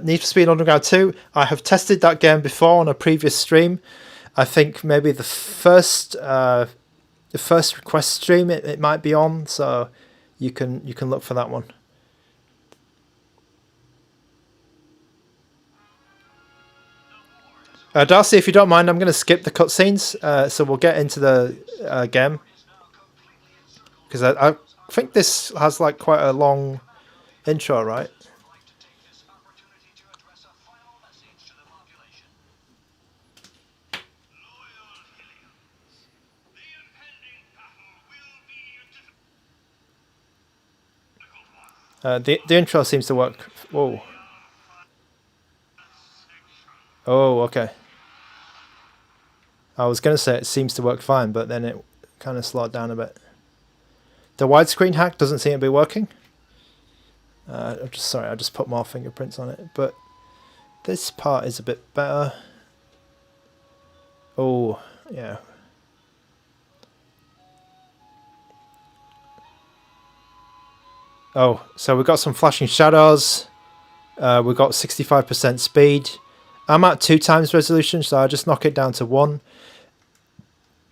Speaker 1: Need for Speed Underground 2. I have tested that game before on a previous stream. I think maybe the first request stream it might be on, so you can look for that one. Darcy, if you don't mind, I'm going to skip the cutscenes, so we'll get into the game. Because I think this has like quite a long intro, right? The intro seems to work. Whoa. Oh, okay. I was going to say it seems to work fine, but then it kind of slowed down a bit. The widescreen hack doesn't seem to be working. I'm just sorry, I just put more fingerprints on it, but this part is a bit better. Oh, yeah. Oh, so we've got some flashing shadows. We've got 65% speed. I'm at 2 times resolution, so I just knock it down to 1.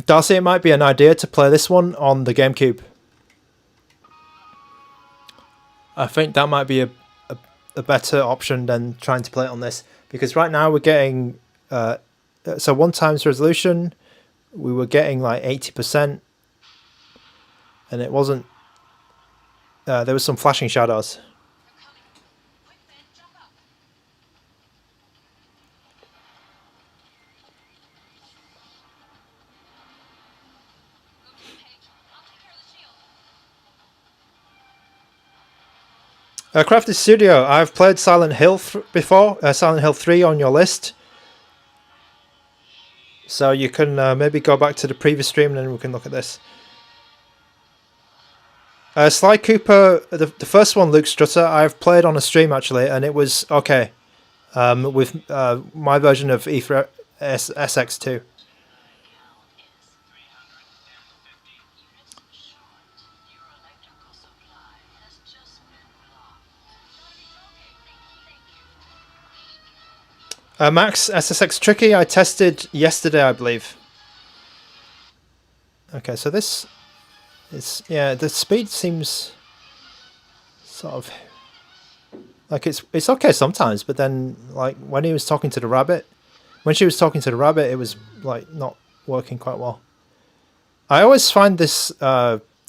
Speaker 1: Darcy, it might be an idea to play this one on the GameCube. I think that might be a better option than trying to play it on this, because right now we're getting so 1 times resolution. We were getting like 80%, and it wasn't. There was some flashing shadows. Crafted Studio, I've played Silent Hill before, Silent Hill 3 on your list. So you can maybe go back to the previous stream and then we can look at this. Sly Cooper, the first one, Luke Strutter, I've played on a stream actually, and it was okay with my version of E3 SX2. Max, SSX Tricky, I tested yesterday, I believe. Okay, so this is, yeah, the speed seems sort of Like it's okay sometimes, but then like when he was talking to the rabbit, when she was talking to the rabbit, it was like not working quite well. I always find this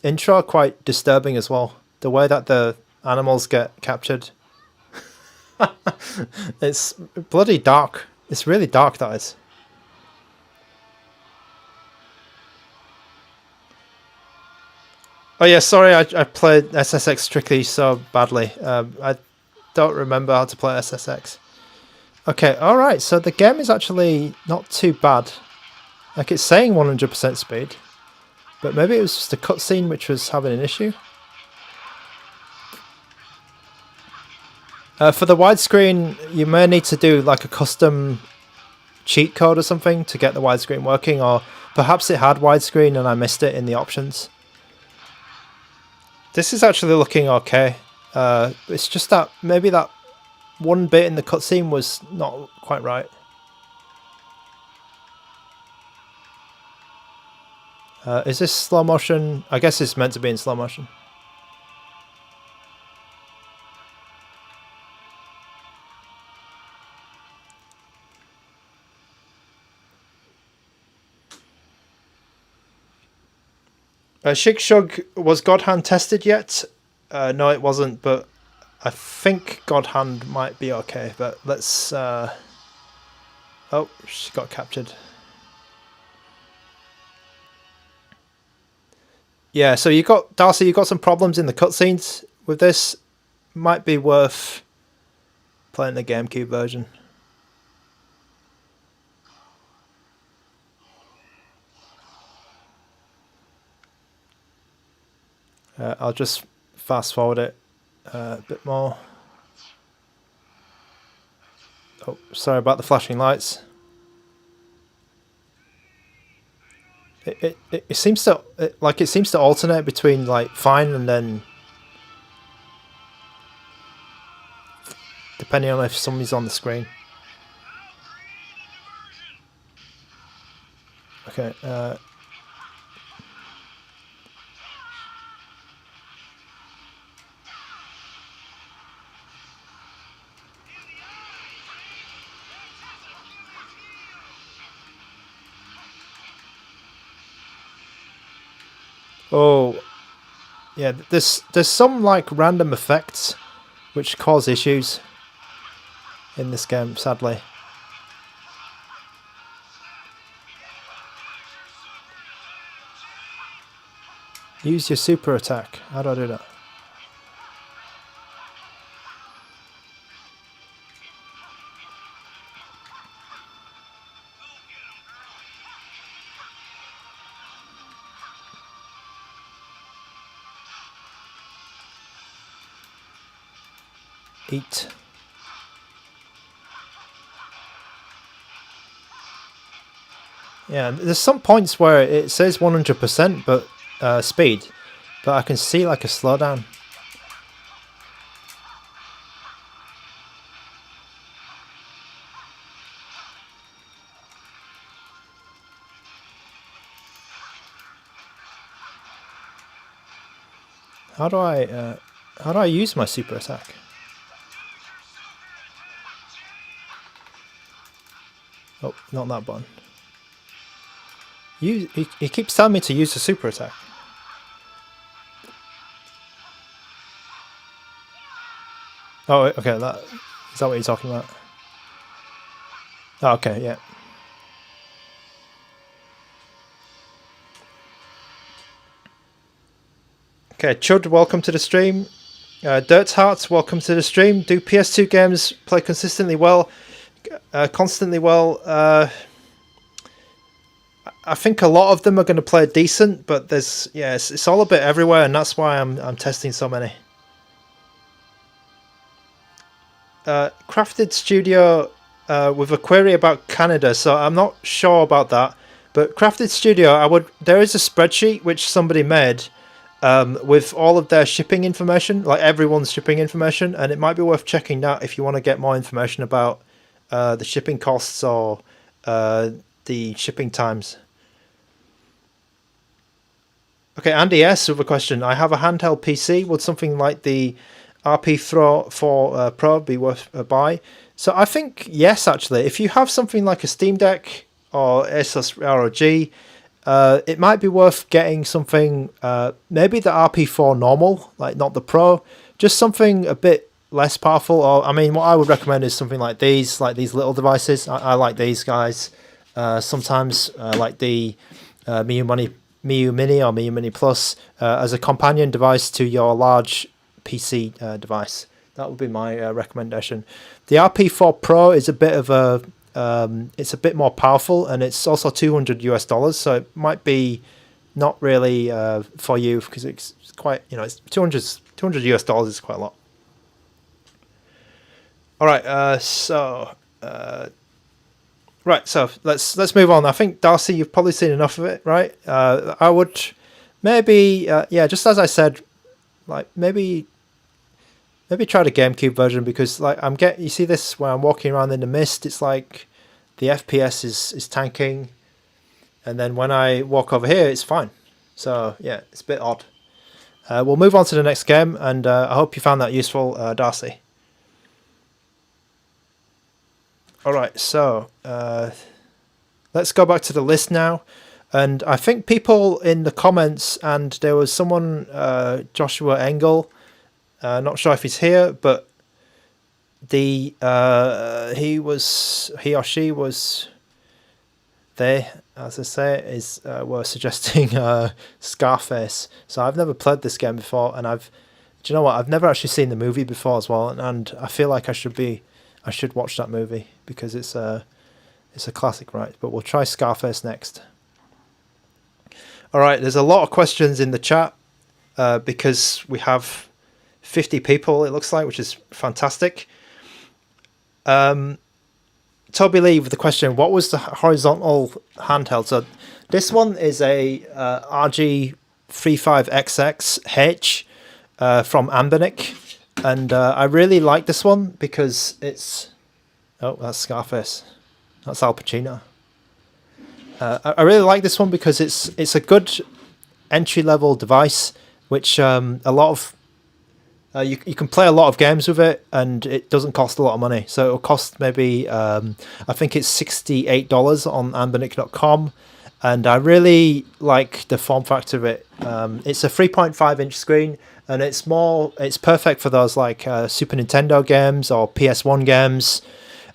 Speaker 1: intro quite disturbing as well. The way that the animals get captured. It's bloody dark. It's really dark, that is. Oh yeah, sorry, I played SSX strictly so badly. I don't remember how to play SSX. Okay, alright, so the game is actually not too bad. Like it's saying 100% speed, but maybe it was just a cutscene which was having an issue. For the widescreen, you may need to do like a custom cheat code or something to get the widescreen working, or perhaps it had widescreen and I missed it in the options. This is actually looking okay. It's just that maybe that one bit in the cutscene was not quite right. Is this slow motion? I guess it's meant to be in slow motion. Shig Shug, was God Hand tested yet? No, it wasn't, but I think God Hand might be okay. But let's... Oh, she got captured. Yeah, so you got... Darcy, you got some problems in the cutscenes with this. Might be worth playing the GameCube version. I'll just fast forward it a bit more. Oh, sorry about the flashing lights. It seems to it seems to alternate between like fine and then depending on if somebody's on the screen. Okay. Oh, yeah. There's some like random effects which cause issues in this game, sadly. Use your super attack. How do I do that? Eat. Yeah, there's some points where it says 100% but speed, but I can see like a slowdown. How do I use my super attack? Oh, not that button. He keeps telling me to use the super attack. Oh, okay, is that what you're talking about? Oh, okay, yeah. Okay, Chud, welcome to the stream. Dirt's Hearts, welcome to the stream. Do PS2 games play consistently well? Constantly well? I think a lot of them are going to play decent, but there's it's all a bit everywhere, and that's why I'm testing so many. Crafted Studio with a query about Canada, so I'm not sure about that. But Crafted Studio, there is a spreadsheet which somebody made with all of their shipping information, like everyone's shipping information, and it might be worth checking that if you want to get more information about the shipping costs or the shipping times. Okay, Andy S. with a question. I have a handheld PC. Would something like the RP4 Pro be worth a buy? So I think yes, actually. If you have something like a Steam Deck or Asus ROG, it might be worth getting something, maybe the RP4 normal, like not the Pro, just something a bit less powerful. Or I mean, what I would recommend is something like these little devices. I like these guys. Sometimes like the Miu Mini or Miu Mini Plus as a companion device to your large PC device. That would be my recommendation. The RP4 Pro is a bit of a it's a bit more powerful, and it's also $200, so it might be not really for you because it's quite, it's $200 is quite a lot. All right, right, so let's move on. I think Darcy, you've probably seen enough of it, right? I would maybe just as I said, like maybe try the GameCube version, because like you see this when I'm walking around in the mist, it's like the FPS is tanking, and then when I walk over here, it's fine. So yeah, it's a bit odd. We'll move on to the next game, and I hope you found that useful, Darcy. All right, so let's go back to the list now. And I think people in the comments, and there was someone, Joshua Engel, not sure if he's here, but he or she was there, as I say, were suggesting Scarface. So I've never played this game before, and do you know what? I've never actually seen the movie before as well, and I feel like I should watch that movie because it's a classic, right? But we'll try Scarface next. All right, there's a lot of questions in the chat because we have 50 people, it looks like, which is fantastic. Toby Lee with the question, what was the horizontal handheld? So this one is a RG35XX from Ambinic, and I really like this one because it's... Oh, that's Scarface. That's Al Pacino. I really like this one because it's a good entry-level device, which a lot of... you can play a lot of games with it, and it doesn't cost a lot of money. So it'll cost maybe, I think it's $68 on ambinic.com, and I really like the form factor of it. It's a 3.5-inch screen, and it's perfect for those like Super Nintendo games or PS1 games,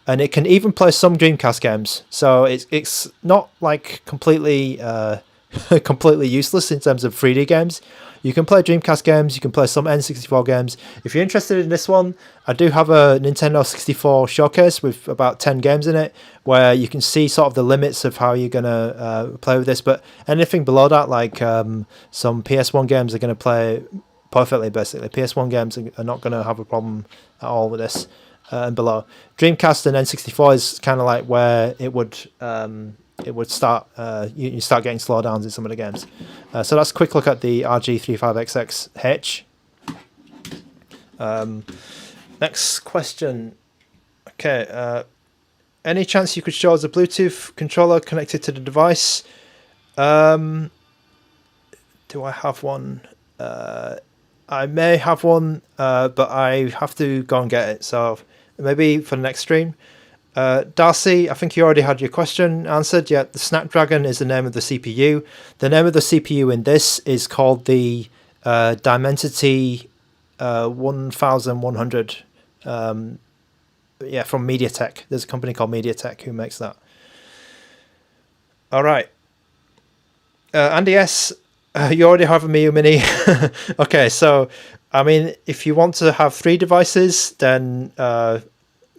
Speaker 1: and it can even play some Dreamcast games. So it's not like completely completely useless in terms of 3D games. You can play Dreamcast games, you can play some N64 games. If you're interested in this one, I do have a Nintendo 64 showcase with about 10 games in it, where you can see sort of the limits of how you're going to play with this. But anything below that, like some PS1 games are going to play perfectly, basically. PS1 games are not going to have a problem at all with this. And below. Dreamcast and N64 is kind of like where it would start, you start getting slowdowns in some of the games. So that's a quick look at the RG35XX-H. Next question. Okay, any chance you could show us a Bluetooth controller connected to the device? Do I have one? I may have one, but I have to go and get it. So maybe for the next stream. Darcy, I think you already had your question answered. Yeah, the Snapdragon is the name of the CPU. The name of the CPU in this is called the Dimensity 1100. From MediaTek. There's a company called MediaTek who makes that. All right. Andy S., you already have a Miu Mini. Okay, so, I mean, if you want to have 3 devices, then...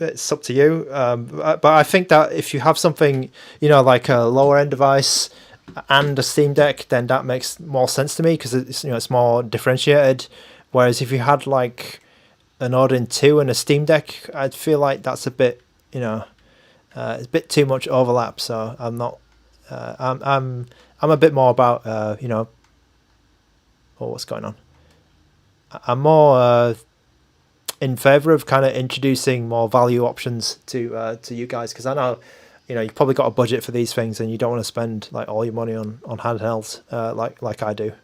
Speaker 1: it's up to you, but I think that if you have something, like a lower end device and a Steam Deck, then that makes more sense to me because it's more differentiated. Whereas if you had like an Odin 2 and a Steam Deck, I'd feel like that's a bit, it's a bit too much overlap. So I'm not, I'm a bit more about, what's going on? I'm more in favor of kind of introducing more value options to you guys, because I know you've probably got a budget for these things and you don't want to spend like all your money on handhelds like I do.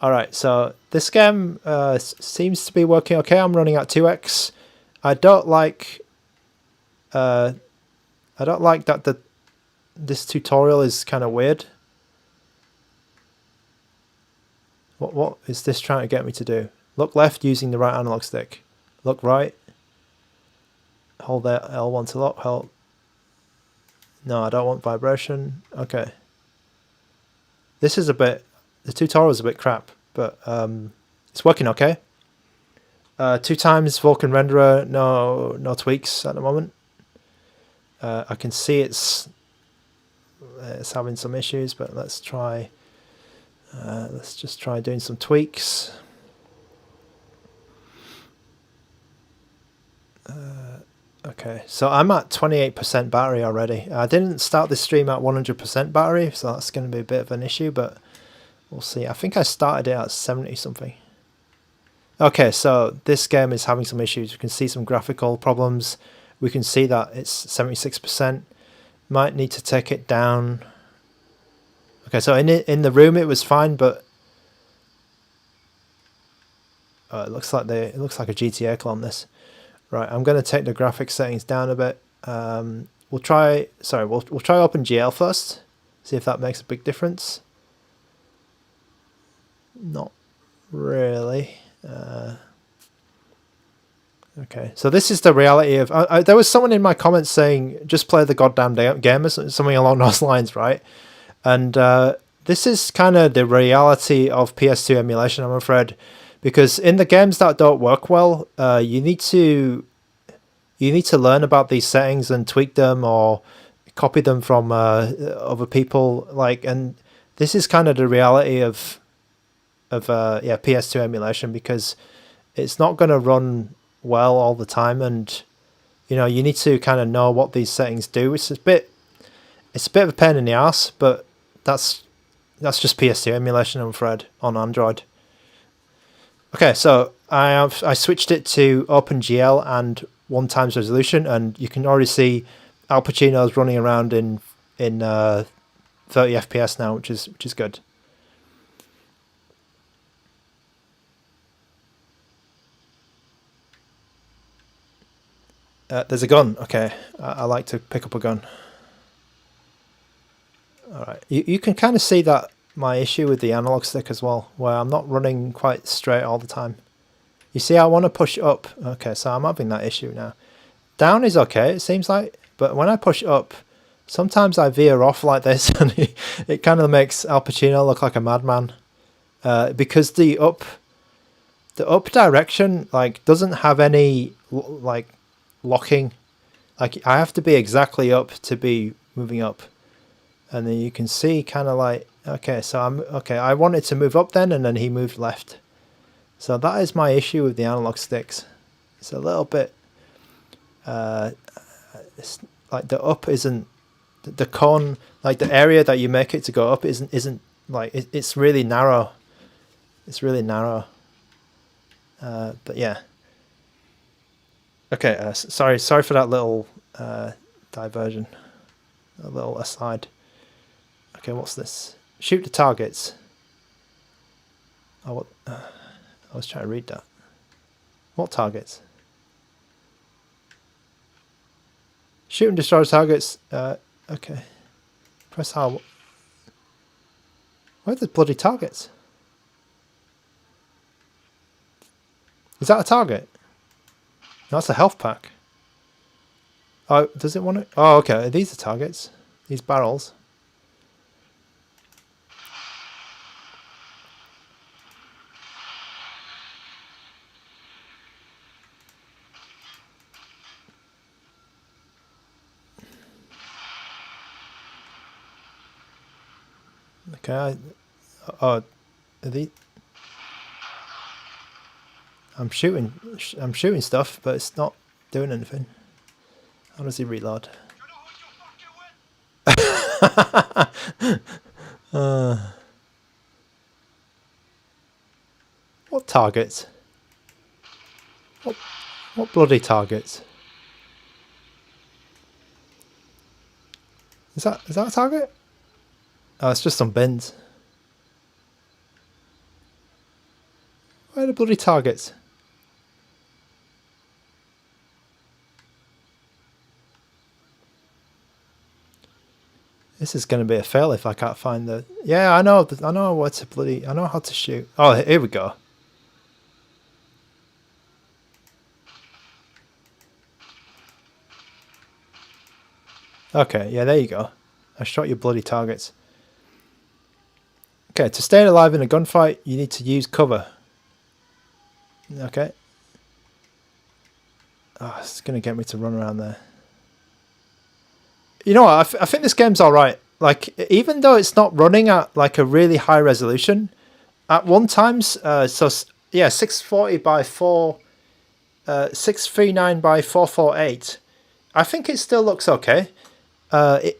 Speaker 1: Alright, so this game seems to be working okay. I'm running at 2x. I don't like that this tutorial is kind of weird. What is this trying to get me to do? Look left using the right analog stick. Look right. Hold that L1 to lock. Hold. No, I don't want vibration. Okay. This is a bit... The tutorial is a bit crap, but it's working okay. 2 times Vulkan renderer, no tweaks at the moment. I can see it's having some issues, but let's try. Let's just try doing some tweaks. Okay, so I'm at 28% battery already. I didn't start this stream at 100% battery, so that's going to be a bit of an issue, but we'll see. I think I started it at 70 something. Okay, so this game is having some issues. We can see some graphical problems. We can see that it's 76%. Might need to take it down. Okay, so in the room it was fine, but it looks like a GTA clone. This, right? I'm going to take the graphics settings down a bit. We'll try OpenGL first. See if that makes a big difference. Not really. Okay, so this is the reality of... there was someone in my comments saying, just play the goddamn game, or something along those lines, right? And this is kind of the reality of PS2 emulation, I'm afraid. Because in the games that don't work well, you need to learn about these settings and tweak them or copy them from other people. And this is kind of the reality of PS2 emulation, because it's not going to run well all the time, and you need to kind of know what these settings do. It's a bit of a pain in the ass, but that's just PS2 emulation, I'm afraid, on Android. Okay, so I switched it to OpenGL and 1 times resolution, and you can already see Al Pacino's running around in 30 FPS now, which is good. There's a gun. Okay, I like to pick up a gun. Alright, you can kind of see that my issue with the analog stick as well, where I'm not running quite straight all the time. You see, I want to push up. Okay, so I'm having that issue now. Down is okay, it seems like, but when I push up, sometimes I veer off like this, and it kind of makes Al Pacino look like a madman. Because the up direction doesn't have any locking. I have to be exactly up to be moving up. And then you can see kind of okay, so I wanted to move up then, and then he moved left. So that is my issue with the analog sticks. It's a little bit, it's the up isn't, the cone, the area that you make it to go up isn't it's really narrow. It's really narrow. But yeah. Okay, sorry for that little diversion, a little aside. Okay, what's this? Shoot the targets. Oh, I was trying to read that. What targets? Shoot and destroy targets. Okay. Press R. Where are the bloody targets? Is that a target? No, that's a health pack. Oh, does it want to? Oh, okay. These are targets. These barrels. Okay. Are these? I'm shooting stuff, but it's not doing anything. How does he reload? What targets? What bloody targets? Is that a target? Oh, it's just some bins. Where are the bloody targets? This is going to be a fail if I can't find the... Yeah, I know what to bloody... I know how to shoot. Oh, here we go. Okay, yeah, there you go. I shot your bloody targets. Okay, to stay alive in a gunfight, you need to use cover. Okay. Oh, it's going to get me to run around there. You know what? I think this game's alright. Like, even though it's not running at like a really high resolution, at one times, so yeah, 640 by 639 by 448. I think it still looks okay. I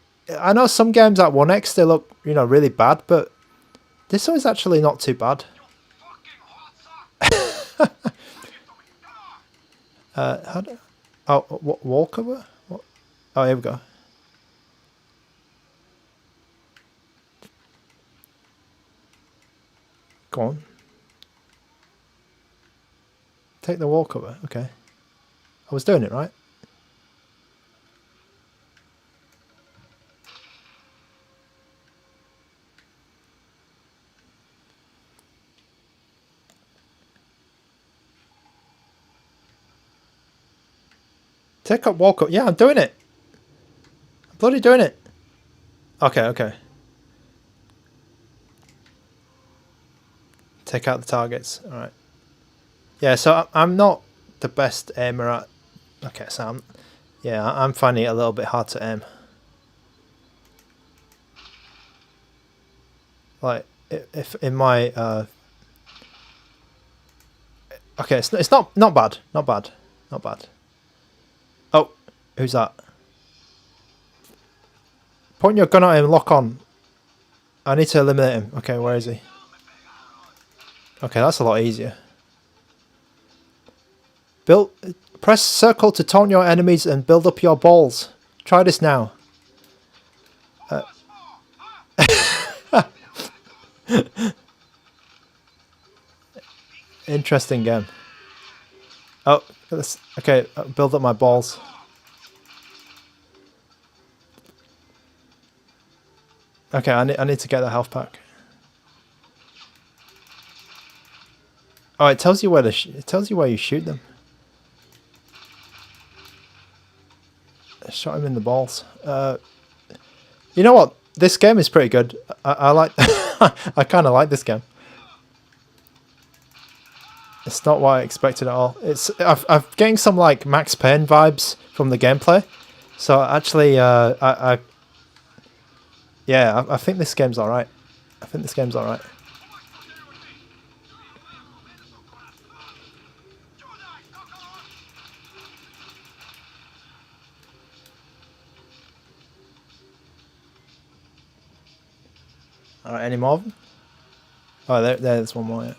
Speaker 1: know some games at 1x they look, you know, really bad, but this one is actually not too bad. Wall cover? What? Oh, here we go. Go on. Take the wall cover. Okay. I was doing it right. Take up wall cover. Yeah, I'm doing it. I'm bloody doing it. Okay, okay. Take out the targets. All right. Yeah, so I'm not the best aimer at... Okay, so I'm finding it a little bit hard to aim. Like, if in my... Okay, it's not bad. Not bad. Not bad. Oh, who's that? Point your gun at him, lock on. I need to eliminate him. Okay, where is he? Okay, that's a lot easier. Press circle to taunt your enemies and build up your balls. Try this now. Interesting game. Oh, okay, build up my balls. Okay, I need to get the health pack. Oh, it tells you where it tells you where you shoot them. I shot him in the balls. You know what? This game is pretty good. I like. I kind of like this game. It's not what I expected at all. I'm getting some like Max Payne vibes from the gameplay. So actually, I think this game's all right. I think this game's all right. All right, any more of them? Oh, there's one more. Yeah.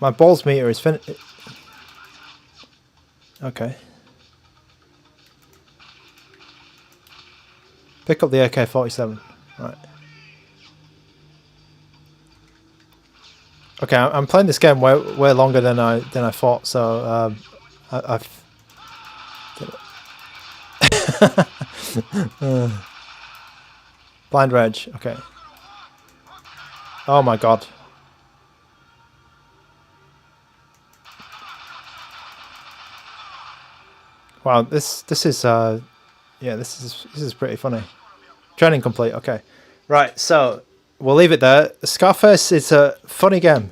Speaker 1: My balls meter is finished. Okay. Pick up the AK-47. Right. Okay, I'm playing this game way longer than I thought. So I've. Blind Rage. Okay. Oh my god. Wow, this is yeah, this is pretty funny. Training complete. Okay. Right, so we'll leave it there. Scarface is a funny game.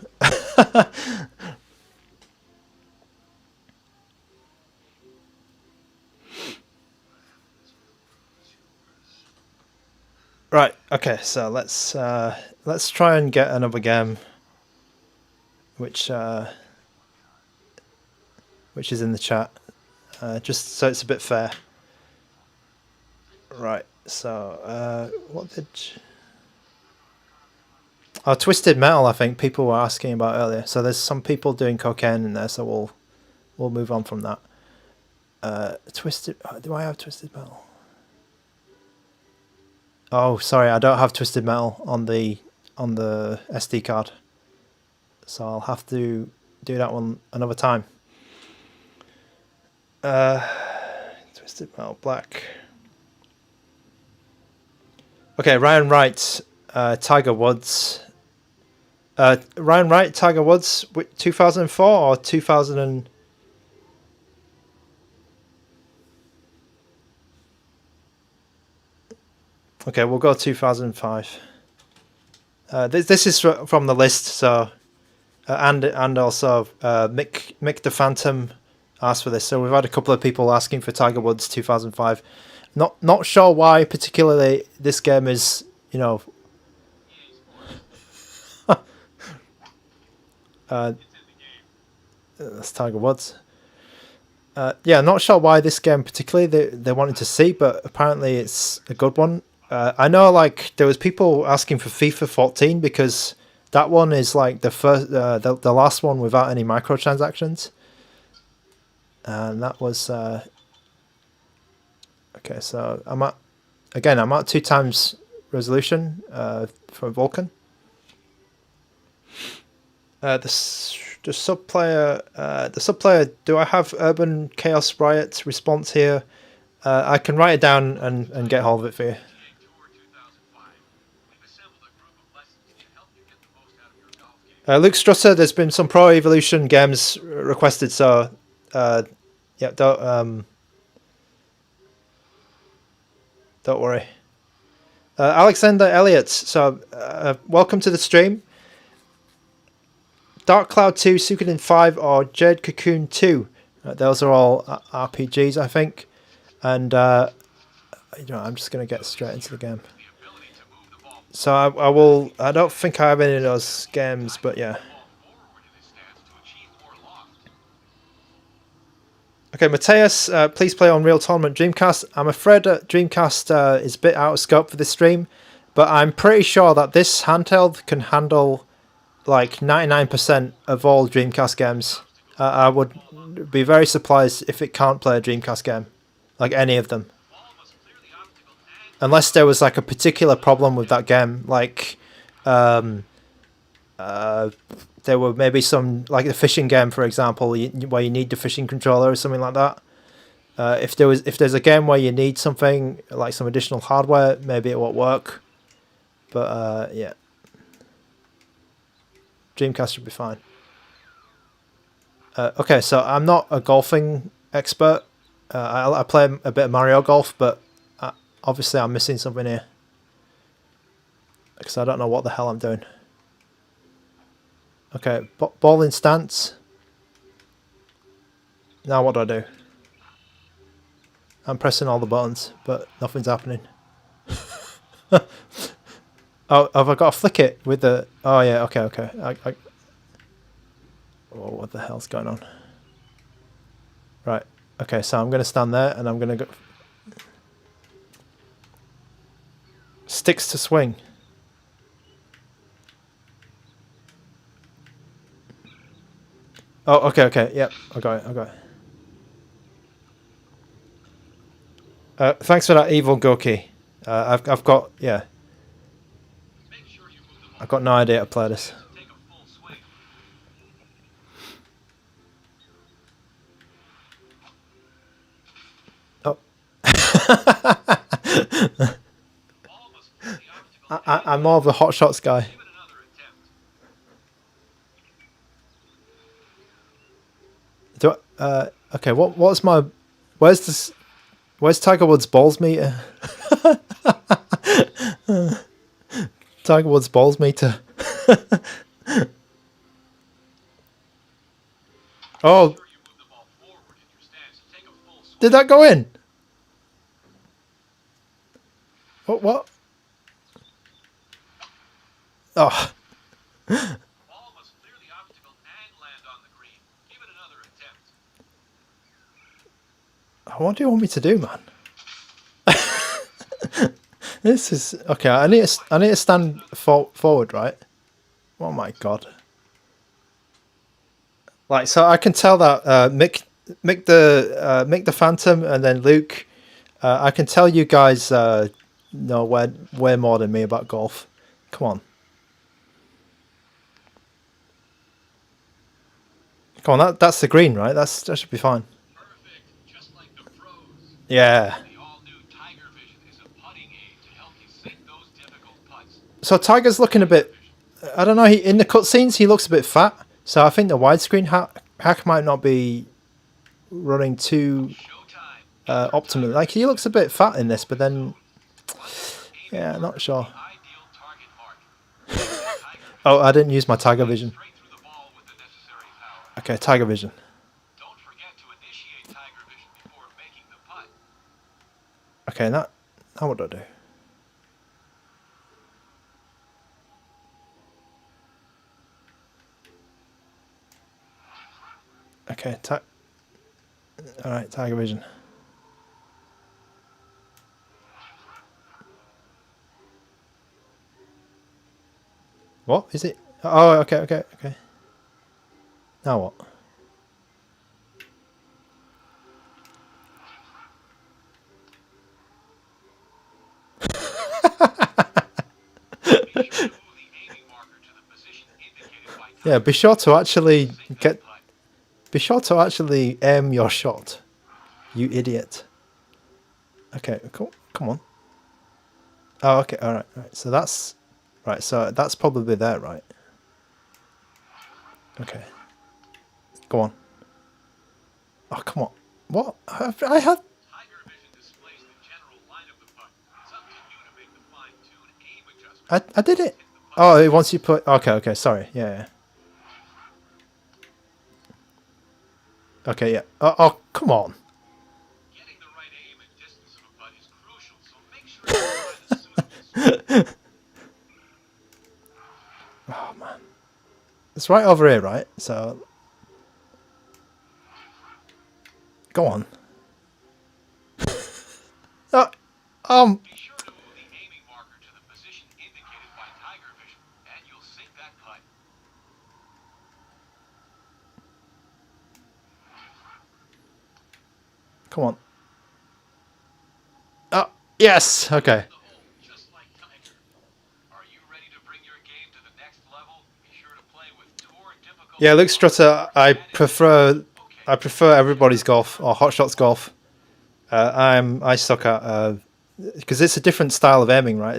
Speaker 1: Right, okay, so let's try and get another game which is in the chat. Just so it's a bit fair. Right, so what did... Oh, Twisted Metal, I think people were asking about earlier. So there's some people doing cocaine in there, so we'll move on from that. Twisted... do I have Twisted Metal? Oh, sorry, I don't have Twisted Metal on the on the SD card, so I'll have to do that one another time. Twisted Metal Black. Okay, Ryan Wright, Tiger Woods. Ryan Wright, Tiger Woods, 2004 or 2000 and... Okay, we'll go 2005. This is from the list, so and also Mick the Phantom asked for this. So we've had a couple of people asking for Tiger Woods 2005. Not sure why particularly this game is, you know. That's Tiger Woods. Yeah, not sure why this game particularly they wanted to see, but apparently it's a good one. I know, like, there was people asking for FIFA 14 because that one is like the first, the last one without any microtransactions, and that was okay. So I'm at 2 times resolution for Vulcan. The sub player. Do I have Urban Chaos Riot response here? I can write it down and get hold of it for you. Luke Strusser, there's been some Pro Evolution games requested, so yeah, don't worry. Alexander Elliott, so welcome to the stream. Dark Cloud 2, Suikoden 5, or Jade Cocoon 2. Those are all RPGs, I think. And you know, I'm just going to get straight into the game. So I don't think I have any of those games, but yeah. Okay, Mateus, please play on Unreal Tournament Dreamcast. I'm afraid Dreamcast is a bit out of scope for this stream, but I'm pretty sure that this handheld can handle like 99% of all Dreamcast games. I would be very surprised if it can't play a Dreamcast game, like any of them. Unless there was like a particular problem with that game, like there were maybe some, like the fishing game, for example, where you need the fishing controller or something like that. If there's a game where you need something like some additional hardware, maybe it won't work. But yeah, Dreamcast should be fine. Okay, so I'm not a golfing expert. I play a bit of Mario Golf, but obviously I'm missing something here because I don't know what the hell I'm doing. Okay, ball in stance. Now what do I do? I'm pressing all the buttons, but nothing's happening. Oh, have I got to flick it with the... Oh yeah, okay. Oh, what the hell's going on? Right, okay, so I'm going to stand there and I'm going to go... Sticks to swing. Oh, okay, yep, I got it. Thanks for that, Evil Goki. I've got, yeah. I've got no idea how to play this. Oh. I'm more of a Hot Shots guy. Do I, okay, what's my... Where's Tiger Woods balls meter? Tiger Woods balls meter. Oh. Did that go in? What? Oh. What do you want me to do, man? This is okay. I need to stand forward, right? Oh my god! Like, so I can tell that Mick the Phantom and then Luke. I can tell you guys know way more than me about golf. Come on. Come on, that's the green, right? That should be fine.
Speaker 2: Perfect, just like the pros.
Speaker 1: Yeah.
Speaker 2: The all-new Tiger Vision is a putting aid to help you sink those difficult putts.
Speaker 1: So Tiger's looking a bit. I don't know. In the cutscenes, he looks a bit fat. So I think the widescreen hack might not be running too
Speaker 2: Showtime.
Speaker 1: optimally. Like he looks a bit fat in this, but then yeah, not sure.
Speaker 2: Ideal target mark.
Speaker 1: Oh, I didn't use my Tiger Vision.
Speaker 2: Straight through the ball with the necessary power.
Speaker 1: Okay, Tiger Vision.
Speaker 2: Don't forget to initiate Tiger Vision before making the putt.
Speaker 1: Okay, now what do I do? Okay, all right, Tiger Vision. What is it? Oh, okay. Now what? Yeah, be sure to actually aim your shot, you idiot. Okay, cool. Come on. Oh, okay, all right. So that's right. So that's probably there, right? Okay. Go on. Oh, come on. What? I had.
Speaker 2: Tiger Vision displays the general line of the putt. It's up to you to make the fine-tuned aim adjustment.
Speaker 1: I did it. Oh, once you put. Okay. Sorry. Yeah. Okay. Yeah. Oh, come on.
Speaker 2: Getting the right aim and distance of a putt is crucial, so make sure you find a suitable spot.
Speaker 1: Oh man. It's right over here, right? So. Go on.
Speaker 2: Be sure to move the aiming marker to the position indicated by Tiger Vision, and you'll sink that putt.
Speaker 1: Come on. Oh, yes. Okay.
Speaker 2: The hole, just like Tiger. Are you ready to bring your game to the next level? Be sure to play with tour difficulty.
Speaker 1: Yeah, Luke Strutter. I prefer everybody's golf or Hot Shots golf. I suck at because it's a different style of aiming, right?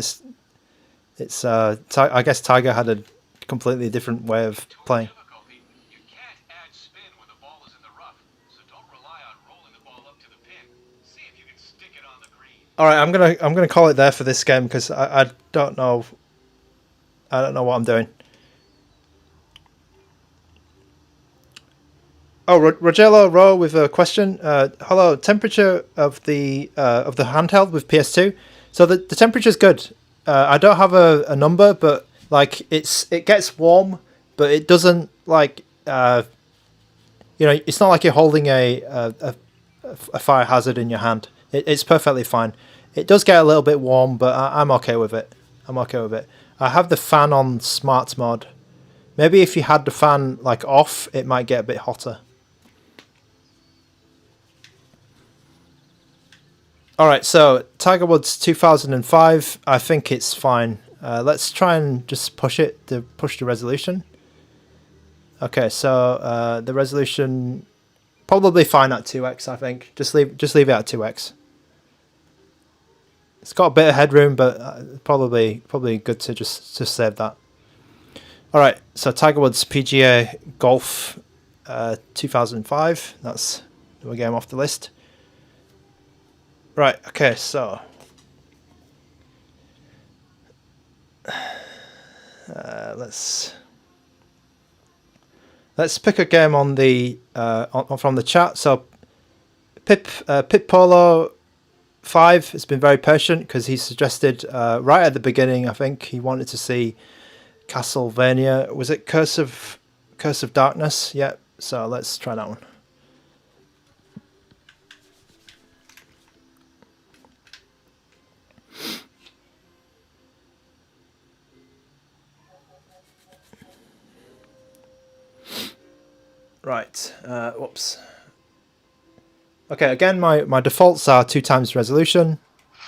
Speaker 1: I guess Tiger had a completely different way of playing.
Speaker 2: Difficulty. You can't add spin when the ball is in the rough, so don't rely on rolling the ball up to the pin. See if you can stick it on the green.
Speaker 1: All right, I'm gonna call it there for this game because I don't know what I'm doing. Oh, Rogello Rowe with a question. Hello, temperature of the handheld with PS2. So the temperature's good. I don't have a number, but like it gets warm, but it doesn't like it's not like you're holding a fire hazard in your hand. It's perfectly fine. It does get a little bit warm, but I'm okay with it. I have the fan on smart mode. Maybe if you had the fan like off, it might get a bit hotter. All right, so Tiger Woods 2005. I think it's fine. Let's try and just push the resolution. Okay, so the resolution probably fine at 2x. I think just leave it at 2x. It's got a bit of headroom, but probably good to just save that. All right, so Tiger Woods PGA Golf 2005. That's the game off the list. Right, okay, so let's pick a game on the from the chat. So Pip Polo 5 has been very patient because he suggested right at the beginning. I think he wanted to see Castlevania. Was it Curse of Darkness? Yeah. So let's try that one. Right, whoops. Okay, again, my defaults are 2x resolution,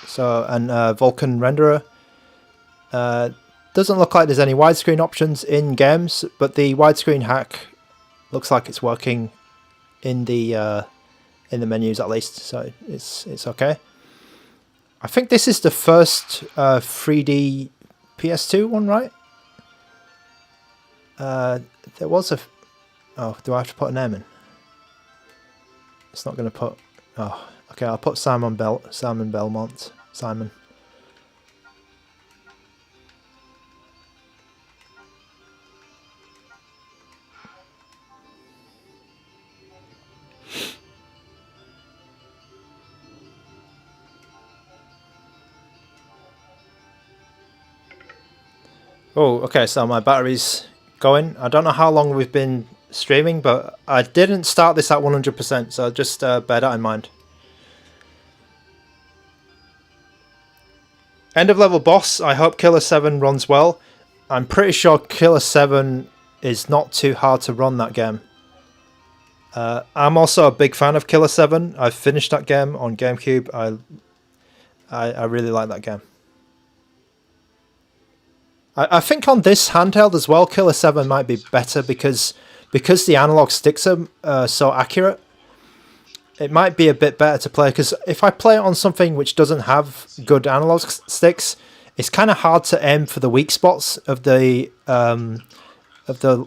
Speaker 1: so and Vulkan renderer. Doesn't look like there's any widescreen options in games, but the widescreen hack looks like it's working in the menus at least, so it's okay. I think this is the first 3D PS2 one, right? There was a... Oh, do I have to put a name in? It's not going to put... Oh, okay, I'll put Simon Belmont. Simon. Oh, okay, so my battery's going. I don't know how long we've been streaming, but I didn't start this at 100%, so just bear that in mind. End of level boss, I hope Killer 7 runs well. I'm pretty sure Killer 7 is not too hard to run, that game. I'm also a big fan of Killer 7. I've finished that game on GameCube. I really like that game. I think on this handheld as well, Killer 7 might be better because the analog sticks are so accurate. It might be a bit better to play, because if I play it on something which doesn't have good analog sticks, it's kind of hard to aim for the weak spots of the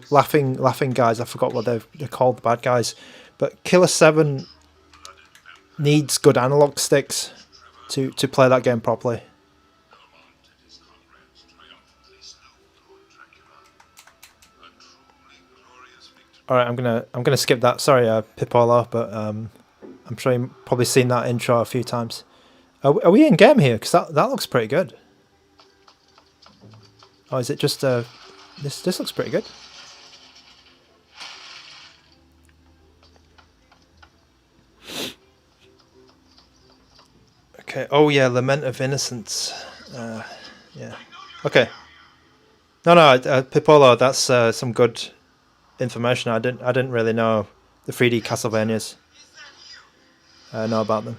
Speaker 1: laughing guys. I forgot what they're called, the bad guys. But Killer 7 needs good analog sticks to play that game properly. All right, I'm gonna skip that. Sorry, Pipolo, but I'm sure you've probably seen that intro a few times. Are we in game here? Because that looks pretty good. Oh, is it just this looks pretty good. Okay. Oh yeah, Lament of Innocence. Yeah. Okay. No, Pipolo. That's some good information. I didn't really know the 3D Castlevanias. Know about them.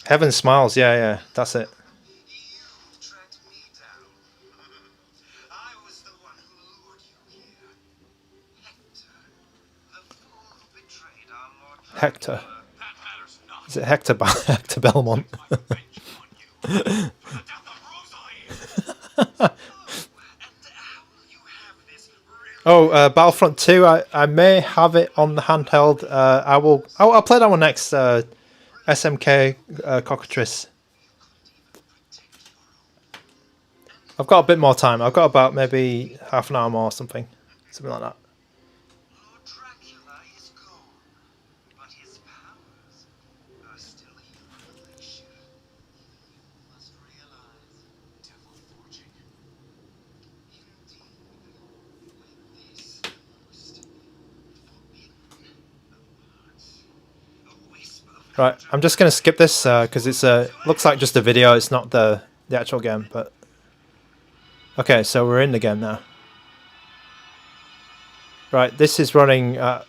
Speaker 1: Heaven Smiles. Yeah. That's it. Hector. Is it Hector Belmont? Oh, Battlefront 2. I may have it on the handheld. I'll play that one next. SMK Cockatrice. I've got a bit more time. I've got about maybe half an hour more or something like that. Right, I'm just going to skip this because it's looks like just a video. It's not the actual game, but okay. So we're in the game now. Right, this is running at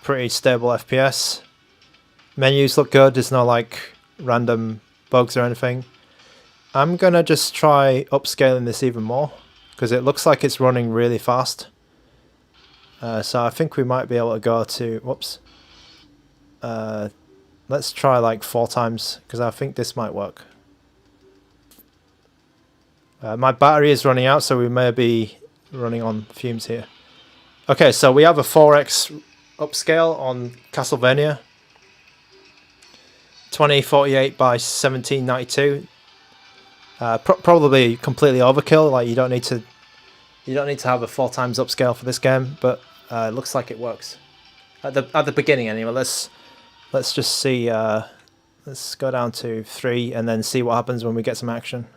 Speaker 1: pretty stable FPS. Menus look good. There's no like random bugs or anything. I'm gonna just try upscaling this even more because it looks like it's running really fast. So I think we might be able to go to whoops. Let's try like 4 times because I think this might work. My battery is running out, so we may be running on fumes here. Okay, so we have a 4x upscale on Castlevania. 2048 by 1792. Probably completely overkill. Like you don't need to have a 4 times upscale for this game, but it looks like it works at the beginning anyway. Let's just see. Let's go down to 3 and then see what happens when we get some action.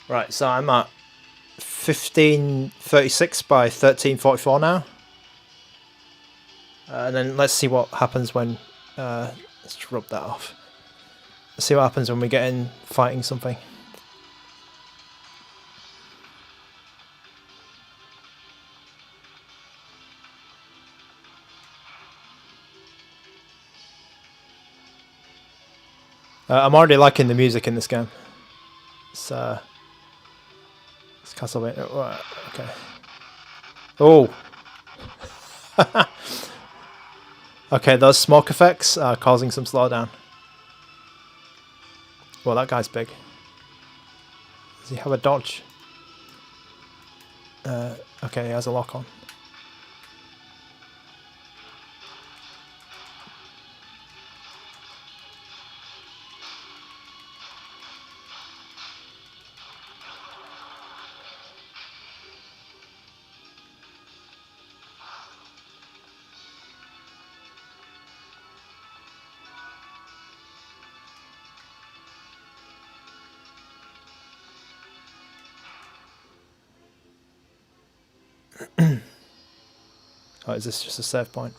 Speaker 1: Right, so I'm at 1536 by 1344 now. And then let's see what happens when... let's rub that off. Let's see what happens when we get in fighting something. I'm already liking the music in this game. It's It's Castlevania. Oh, okay. Oh. Okay, those smoke effects are causing some slowdown. Well, that guy's big. Does he have a dodge? Okay, he has a lock on. Oh, is this just a save point?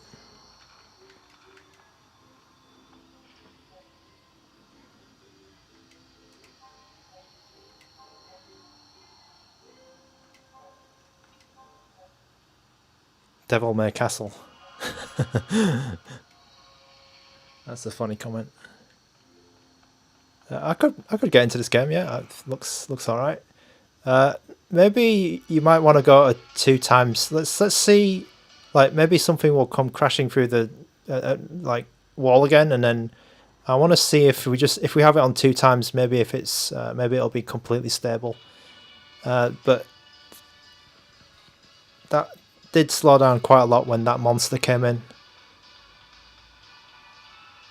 Speaker 1: Devil May Castle. That's a funny comment. I could get into this game. Yeah, it looks all right. Maybe you might want to go at 2 times. Let's see. Like maybe something will come crashing through the like wall again, and then I want to see if we have it on 2 times. Maybe if it's maybe it'll be completely stable. But that did slow down quite a lot when that monster came in.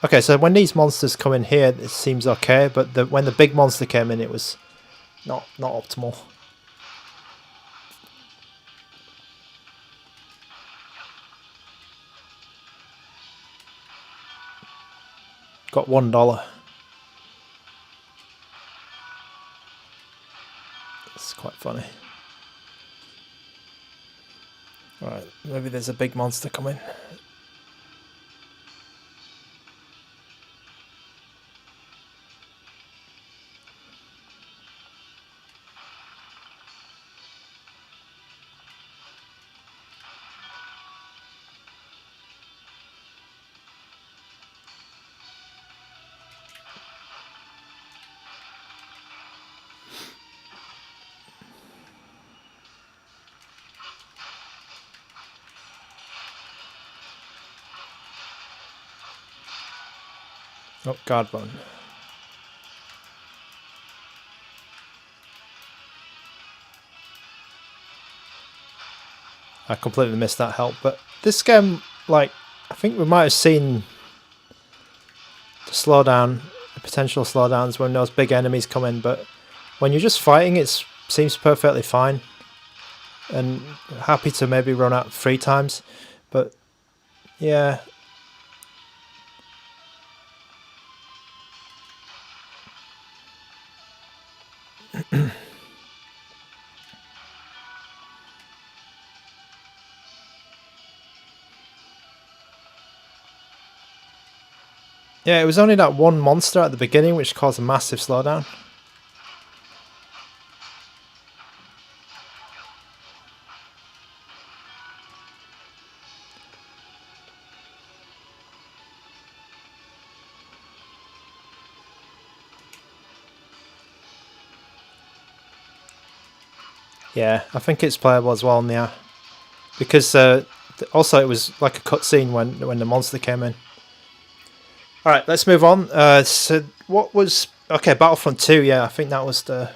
Speaker 1: Okay, so when these monsters come in here, it seems okay, but when the big monster came in, it was not optimal. Got $1. It's quite funny. Alright, maybe there's a big monster coming. Oh, guard button. I completely missed that help, but this game, like, I think we might have seen the slowdown, the potential slowdowns when those big enemies come in, but when you're just fighting, it seems perfectly fine. And happy to maybe run out 3 times, but yeah. Yeah, it was only that one monster at the beginning which caused a massive slowdown. Yeah, I think it's playable as well now, because also it was like a cutscene when the monster came in. All right, let's move on. So what was okay? Battlefront 2. Yeah, I think that was the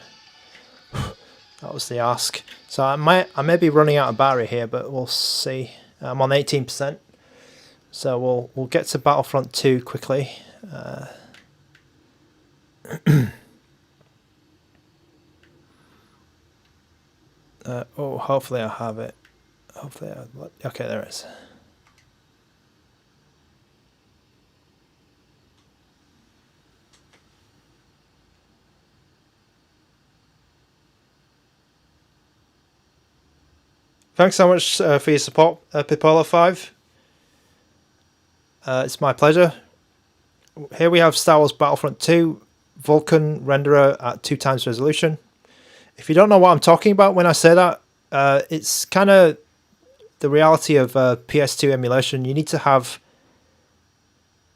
Speaker 1: ask. So I may be running out of battery here, but we'll see. I'm on 18%, so we'll get to Battlefront 2 quickly. Oh, hopefully I have it. Okay, there it is. Thanks so much for your support, Pipola5. It's my pleasure. Here we have Star Wars Battlefront 2, Vulkan renderer at 2 times resolution. If you don't know what I'm talking about when I say that, it's kind of the reality of PS2 emulation. You need to have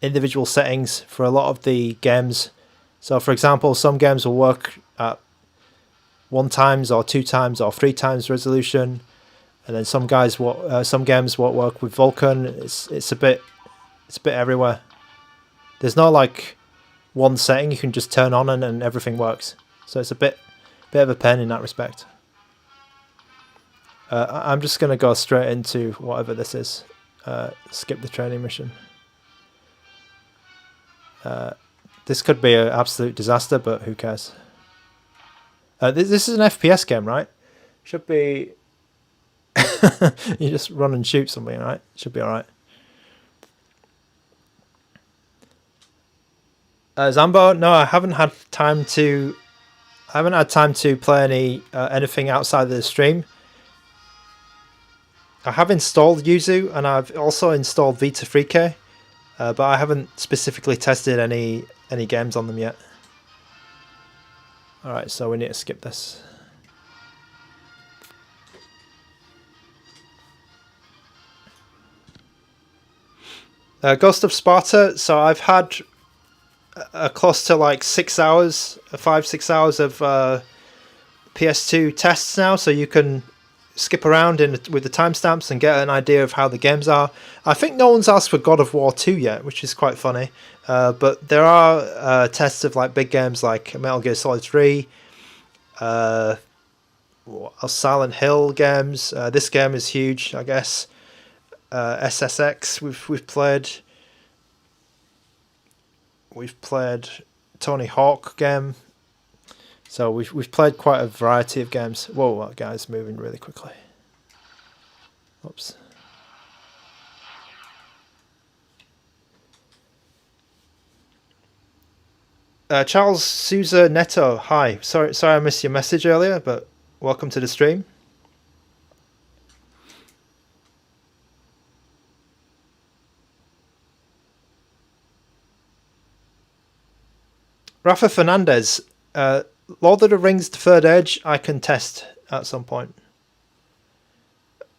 Speaker 1: individual settings for a lot of the games. So, for example, some games will work at 1 times or 2 times or 3 times resolution, and then some games won't work with Vulkan. It's a bit everywhere. There's no like one setting you can just turn on and everything works. So it's a bit of a pain in that respect. I'm just gonna go straight into whatever this is. Skip the training mission. This could be an absolute disaster, but who cares? This is an FPS game, right? Should be. You just run and shoot something, right? Should be all right. Zambo, no, I haven't had time to play anything outside of the stream. I have installed Yuzu and I've also installed Vita 3K, but I haven't specifically tested any games on them yet. All right, so we need to skip this. Ghost of Sparta. So I've had close to like 6 hours, 5-6 hours of PS2 tests now, so you can skip around with the timestamps and get an idea of how the games are. I think no one's asked for God of War 2 yet, which is quite funny. But there are tests of like big games like Metal Gear Solid 3, Silent Hill games. This game is huge, I guess. SSX we've played. We've played Tony Hawk game. So we've played quite a variety of games. Whoa, that guy's moving really quickly. Oops. Charles Souza Neto, hi. Sorry I missed your message earlier, but welcome to the stream. Rafa Fernandez, Lord of the Rings The Third Age, I can test at some point.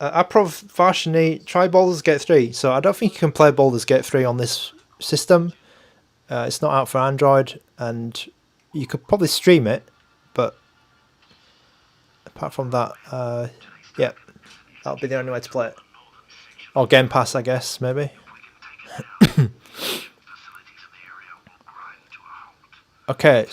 Speaker 1: Aprov Varshini, try Baldur's Gate 3. So I don't think you can play Baldur's Gate 3 on this system. It's not out for Android, and you could probably stream it, but apart from that, yeah, that'll be the only way to play it. Or Game Pass, I guess, maybe. Okay.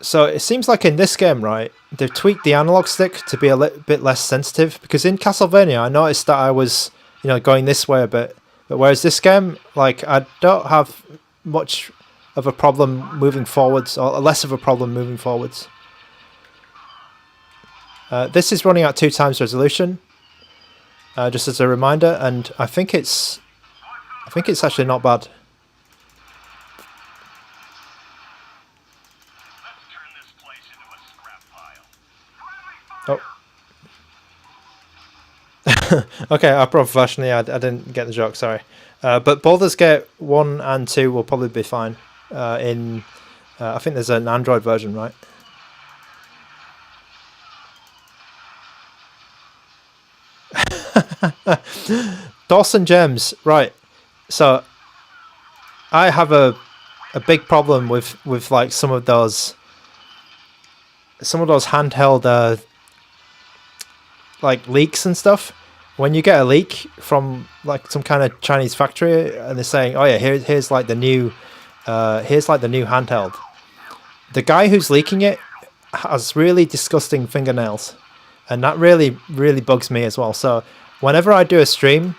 Speaker 1: So it seems like in this game, right, they've tweaked the analog stick to be a bit less sensitive, because in Castlevania I noticed that I was, going this way a bit, but whereas this game, like, I don't have much of a problem moving forwards, or less of a problem moving forwards. This is running at 2 times resolution, just as a reminder, and I think it's actually not bad. Oh. Okay, I professionally, I didn't get the joke, sorry. But Baldur's Gate 1 and 2 will probably be fine. I think there's an Android version, right? Dawson James, right. So I have a big problem with like some of those handheld like leaks and stuff. When you get a leak from like some kind of Chinese factory and they're saying, oh yeah, here's like the new handheld. The guy who's leaking it has really disgusting fingernails, and that really bugs me as well. So whenever I do a stream,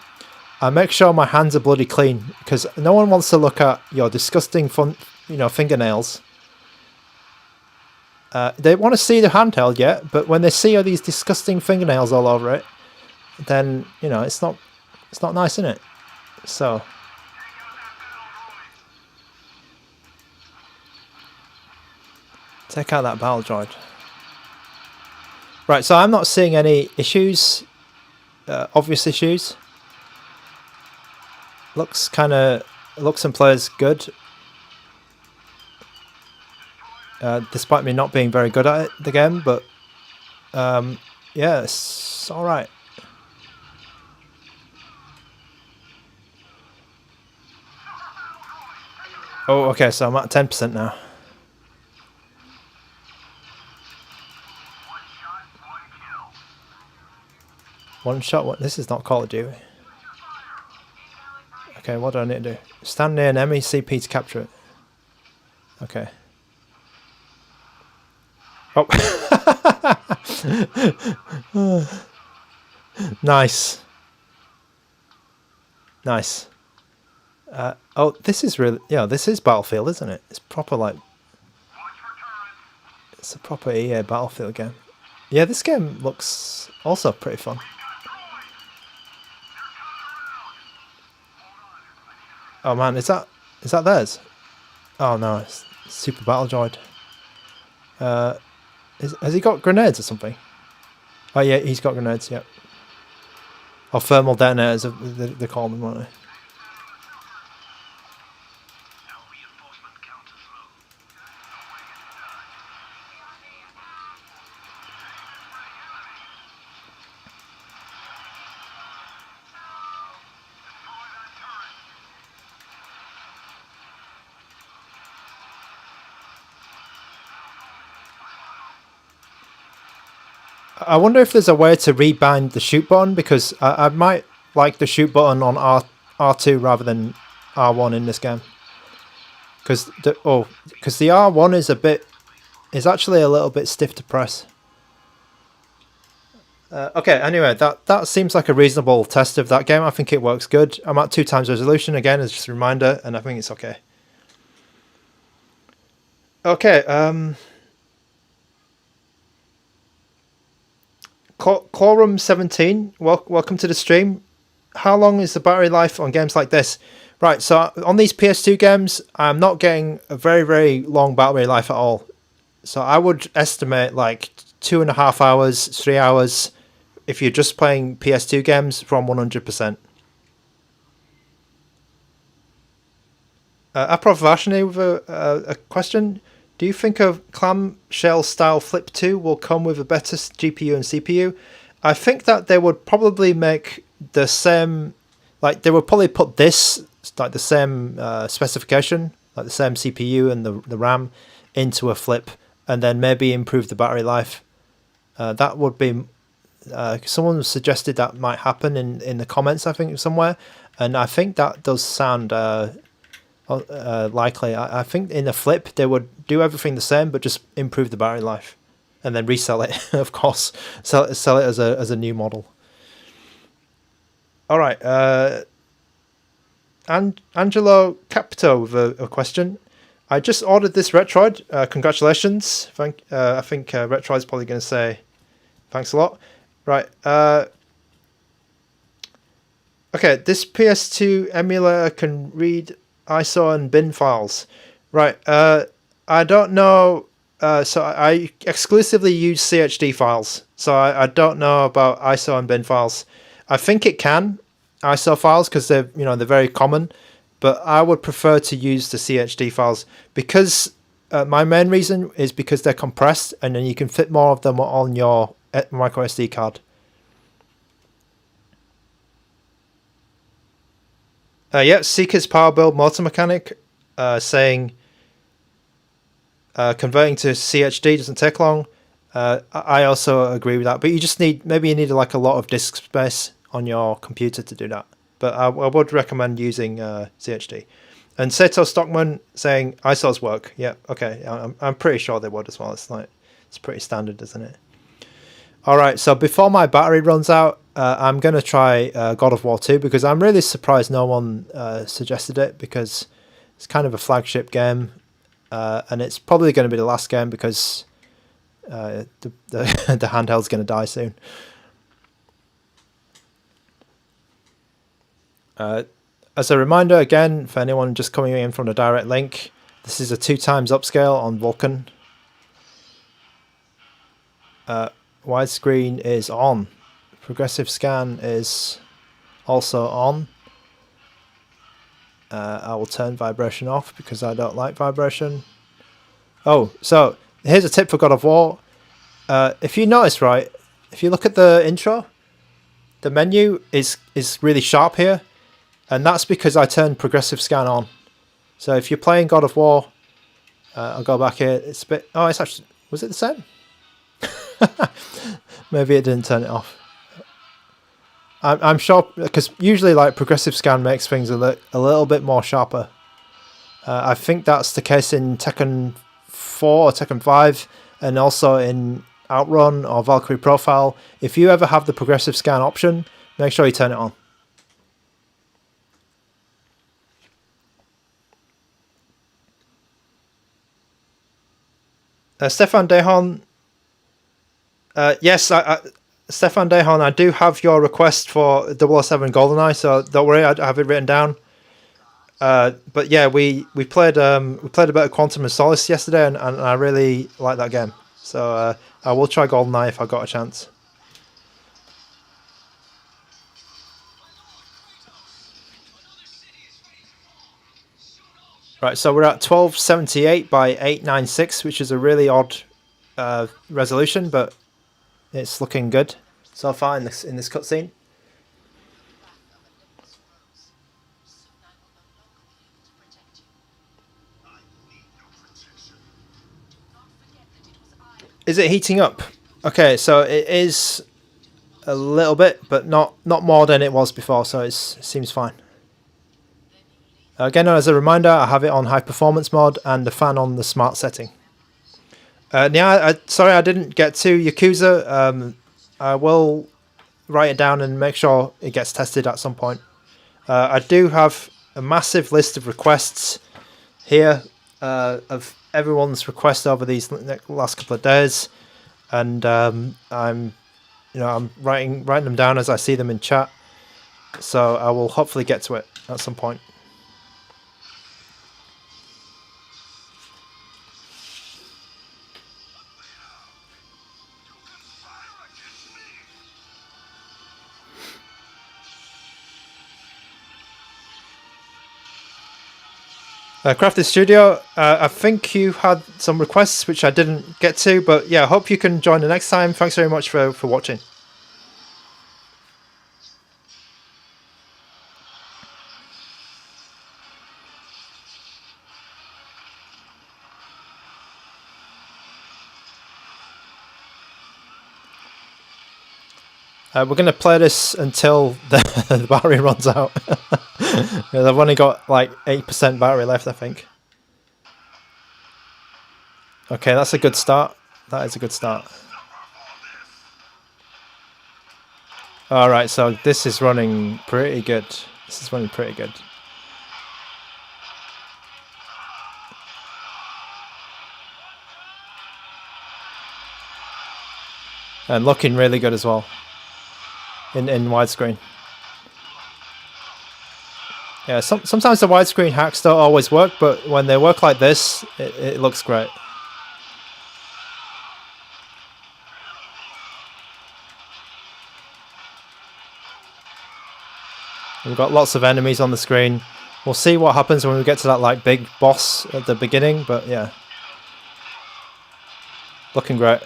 Speaker 1: I make sure my hands are bloody clean, because no one wants to look at your disgusting fingernails. They want to see the handheld, yeah, but when they see all these disgusting fingernails all over it, then it's not nice, isn't it? So take out that battle droid. Right, so I'm not seeing any issues, obvious issues. Looks and plays good. Despite me not being very good at it, the game, but yeah, it's alright. Oh, okay, so I'm at 10% now. One shot, what? This is not Call of Duty. Okay, what do I need to do? Stand near an MECP to capture it. Okay. Oh. Nice. Nice. Oh, this is really... Yeah, this is Battlefield, isn't it? It's proper, like... It's a proper EA Battlefield game. Yeah, this game looks also pretty fun. Oh man, is that theirs? Oh no, it's Super Battle Droid. Has he got grenades or something? Oh yeah, he's got grenades, yep. Or thermal detonators, they call them, aren't they? I wonder if there's a way to rebind the shoot button, because I might like the shoot button on R2 rather than R1 in this game. Because the R1 is actually a little bit stiff to press. Okay, anyway, that seems like a reasonable test of that game. I think it works good. I'm at 2x resolution again, as just a reminder, and I think it's okay. Okay, Quorum 17, welcome to the stream. How long is the battery life on games like this? Right, so on these PS2 games, I'm not getting a very, very long battery life at all. So I would estimate like 2.5 hours, 3 hours, if you're just playing PS2 games from 100%. Aprovashni with a question. Do you think a clamshell style Flip 2 will come with a better GPU and CPU? I think that they would probably make the same, like they would probably put this, like the same specification, like the same CPU and the RAM into a Flip, and then maybe improve the battery life. That would be, someone suggested that might happen in the comments, I think, somewhere, and I think that does sound likely. I think in the Flip they would do everything the same but just improve the battery life and then resell it. Of course, sell it as a new model. All right, Angelo Capito with a question. I just ordered this Retroid. Congratulations. I think Retroid's probably going to say thanks a lot. Right. Okay, this PS2 emulator can read ISO and bin files. Right, I don't know. So I exclusively use CHD files. So I don't know about ISO and bin files. I think it can ISO files because they're very common, but I would prefer to use the CHD files because my main reason is because they're compressed and then you can fit more of them on your micro SD card. Yeah, Seeker's Power Build Motor Mechanic saying converting to CHD doesn't take long. I also agree with that, but you just need like a lot of disk space on your computer to do that. But I would recommend using CHD. And Seto Stockman saying ISOs work. Yeah, okay, I'm pretty sure they would as well. It's pretty standard, isn't it? All right, so before my battery runs out, I'm going to try God of War 2 because I'm really surprised no one suggested it because it's kind of a flagship game and it's probably going to be the last game because the handheld's going to die soon. As a reminder, again, for anyone just coming in from the direct link, this is a 2x upscale on Vulkan. Widescreen is on. Progressive scan is also on. I will turn vibration off because I don't like vibration. Oh, so here's a tip for God of War. If you notice, right, if you look at the intro, the menu is really sharp here, and that's because I turned progressive scan on. So if you're playing God of War, I'll go back here. It's a bit. Oh, it's actually. Was it the same? Maybe it didn't turn it off. I'm sure because usually like progressive scan makes things a little bit more sharper. I think that's the case in Tekken 4 or Tekken 5, and also in Outrun or Valkyrie Profile. If you ever have the progressive scan option, make sure you turn it on. Stefan Dejon. Yes, Stefan Dejon, I do have your request for 007 GoldenEye, so don't worry, I have it written down. But yeah, we played a bit of Quantum of Solace yesterday, and I really like that game. So I will try GoldenEye if I got a chance. Right, so we're at 1278 by 896, which is a really odd resolution, but it's looking good so far in this cutscene. Is it heating up? Okay, so it is a little bit, but not more than it was before, so it seems fine. Again, as a reminder, I have it on high performance mode and the fan on the smart setting. Yeah, sorry I didn't get to Yakuza. I will write it down and make sure it gets tested at some point. I do have a massive list of requests here of everyone's requests over these last couple of days, and I'm writing them down as I see them in chat. So I will hopefully get to it at some point. Crafted Studio, I think you had some requests which I didn't get to, but yeah, I hope you can join the next time. Thanks very much for watching. We're going to play this until the battery runs out. I've only got like 8% battery left, I think. Okay, that's a good start. That is a good start. Alright, so this is running pretty good. This is running pretty good. And looking really good as well. In widescreen. Yeah, sometimes the widescreen hacks don't always work, but when they work like this, it looks great. We've got lots of enemies on the screen. We'll see what happens when we get to that like big boss at the beginning, but yeah. Looking great.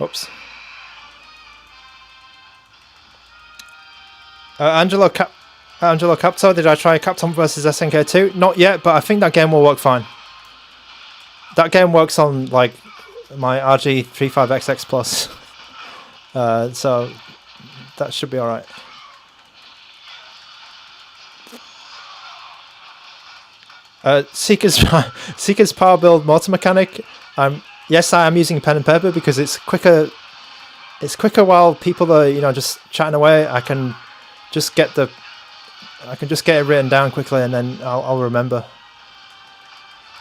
Speaker 1: Oops. Angelo Capto, did I try Capcom vs SNK 2? Not yet, but I think that game will work fine. That game works on like my RG35XX Plus, so that should be all right. Seeker's Power Build Motor Mechanic. Yes, I am using pen and paper because it's quicker it's quicker while people are, you know, just chatting away. I can just get it written down quickly, and then I'll remember.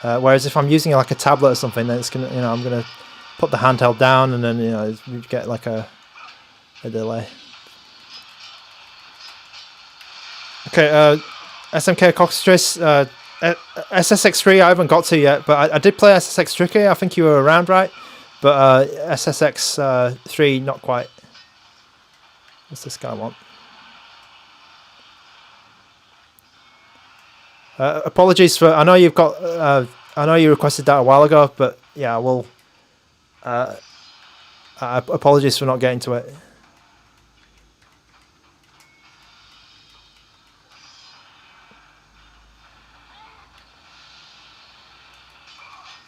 Speaker 1: Whereas if I'm using like a tablet or something, then it's gonna, you know, I'm gonna put the handheld down, and then, you know, you get like a delay. Okay, SMK Cockatrice, SSX3 I haven't got to yet, but I did play SSX Tricky. I think you were around, right? But SSX3 not quite. What's this guy want? Apologies for. I know you've got. I know you requested that a while ago, but yeah, well. Apologies for not getting to it.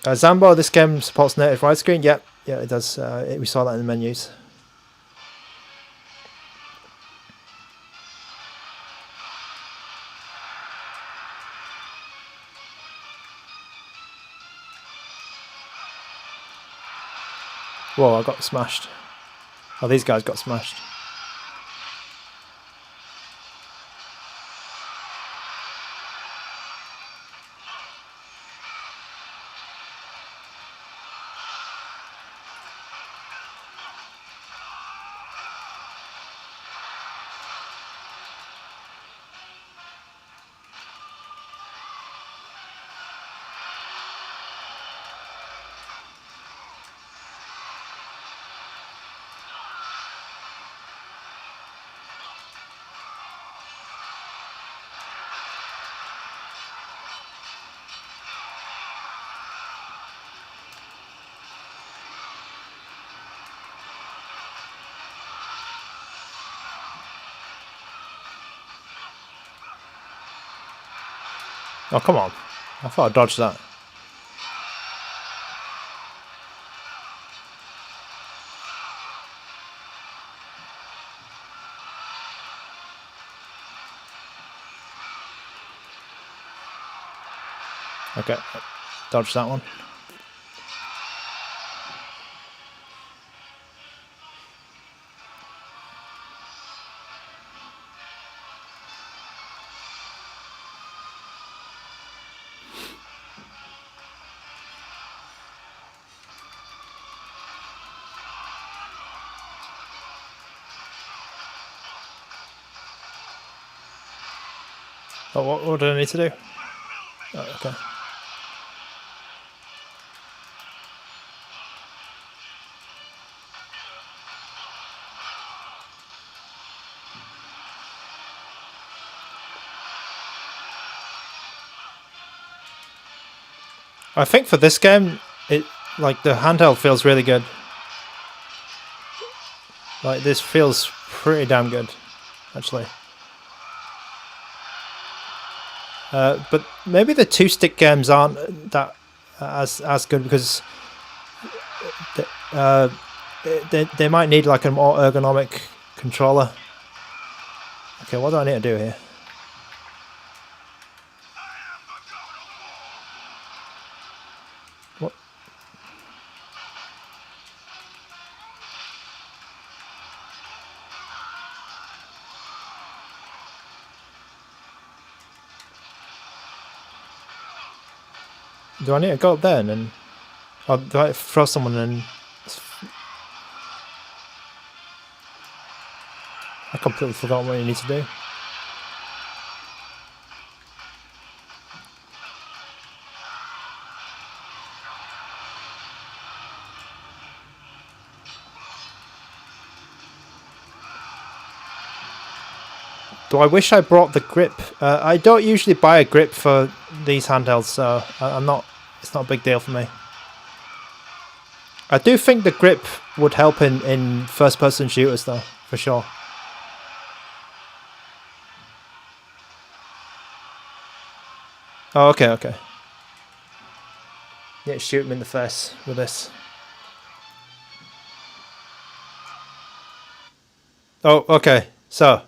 Speaker 1: Zambo, this game supports native widescreen. Yep, yeah, it does. We saw that in the menus. Whoa, I got smashed. Oh, these guys got smashed. Oh, come on. I thought I dodged that. Okay, dodge that one. Oh, what do I need to do? Oh, okay. I think for this game, it like the handheld feels really good. Like this feels pretty damn good, actually. But maybe the two-stick games aren't that as good because they might need like a more ergonomic controller. Okay, what do I need to do here? What? Do I need to go up there and then... Or do I throw someone and... I completely forgot what you need to do. Do I wish I brought the grip? I don't usually buy a grip for these handhelds, so I'm not. It's not a big deal for me. I do think the grip would help in first-person shooters, though, for sure. Oh, okay, okay. Yeah, shoot him in the face with this. Oh, okay. So,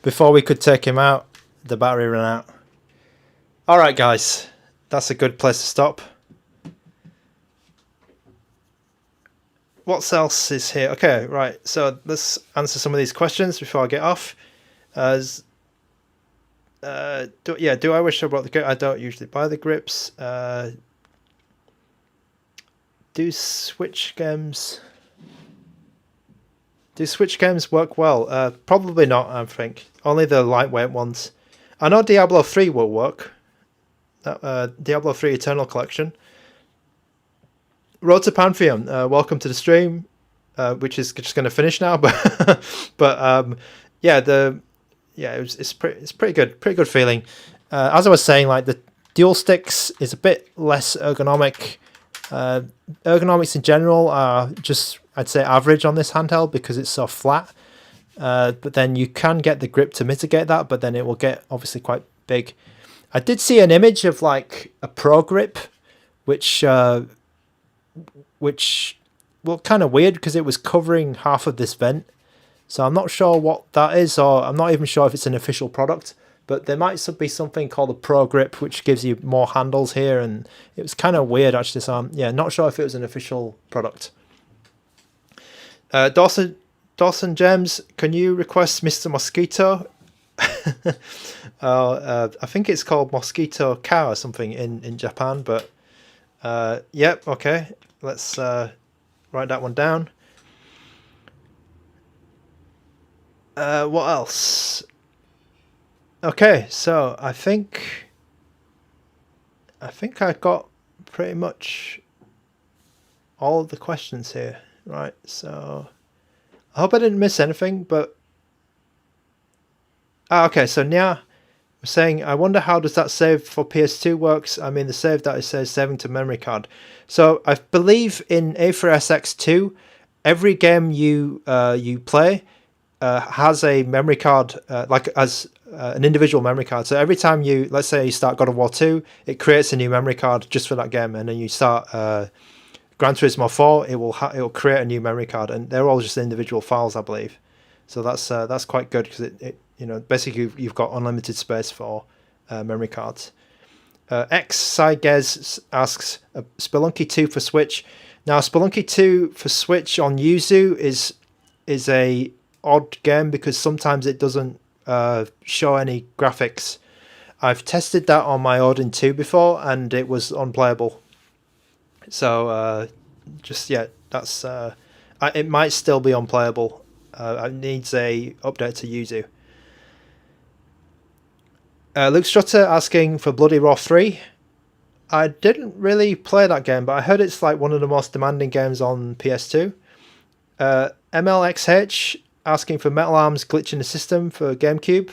Speaker 1: before we could take him out, the battery ran out. Alright, guys. That's a good place to stop. what else is here? Okay, right. So let's answer some of these questions before I get off. Do I wish I brought the grip? I don't usually buy the grips. Do Switch games work well? Probably not, I think. Only the lightweight ones. I know Diablo 3 will work. Diablo 3 Eternal Collection. Road to Pantheon, welcome to the stream, which is just going to finish now, but it's pretty good feeling. As I was saying, like the dual sticks is a bit less ergonomic. Ergonomics in general are just, I'd say, average on this handheld because it's so flat. But then you can get the grip to mitigate that, but then it will get obviously quite big. I did see an image of like a pro grip, which well, kind of weird because it was covering half of this vent. So I'm not sure what that is, or I'm not even sure if it's an official product, but there might be something called a Pro Grip, which gives you more handles here, and it was kind of weird actually, so I'm not sure if it was an official product. Dawson Gems, can you request Mr. Mosquito? I think it's called Mosquito Cow or something in Japan, but yep, okay. Let's write that one down. What else? Okay, so I think I got pretty much all of the questions here, right? So I hope I didn't miss anything, but okay. So Nya was saying, I wonder how does that save for PS2 works? I mean, the save that it says saving to memory card. So I believe in A4SX2, every game you play has a memory card, like as an individual memory card. So every time let's say you start God of War 2, it creates a new memory card just for that game, and then you start Gran Turismo 4, it will create a new memory card, and they're all just individual files, I believe. So that's quite good because it basically you've got unlimited space for memory cards. Sidegez asks, Spelunky 2 for Switch. Now, Spelunky 2 for Switch on Yuzu is a odd game because sometimes it doesn't show any graphics. I've tested that on my Odin 2 before, and it was unplayable. So, that's it might still be unplayable. It needs a update to Yuzu. Luke Strutter asking for Bloody Roar 3. I didn't really play that game, but I heard it's like one of the most demanding games on PS2. MLXH asking for Metal Arms Glitch in the System for GameCube.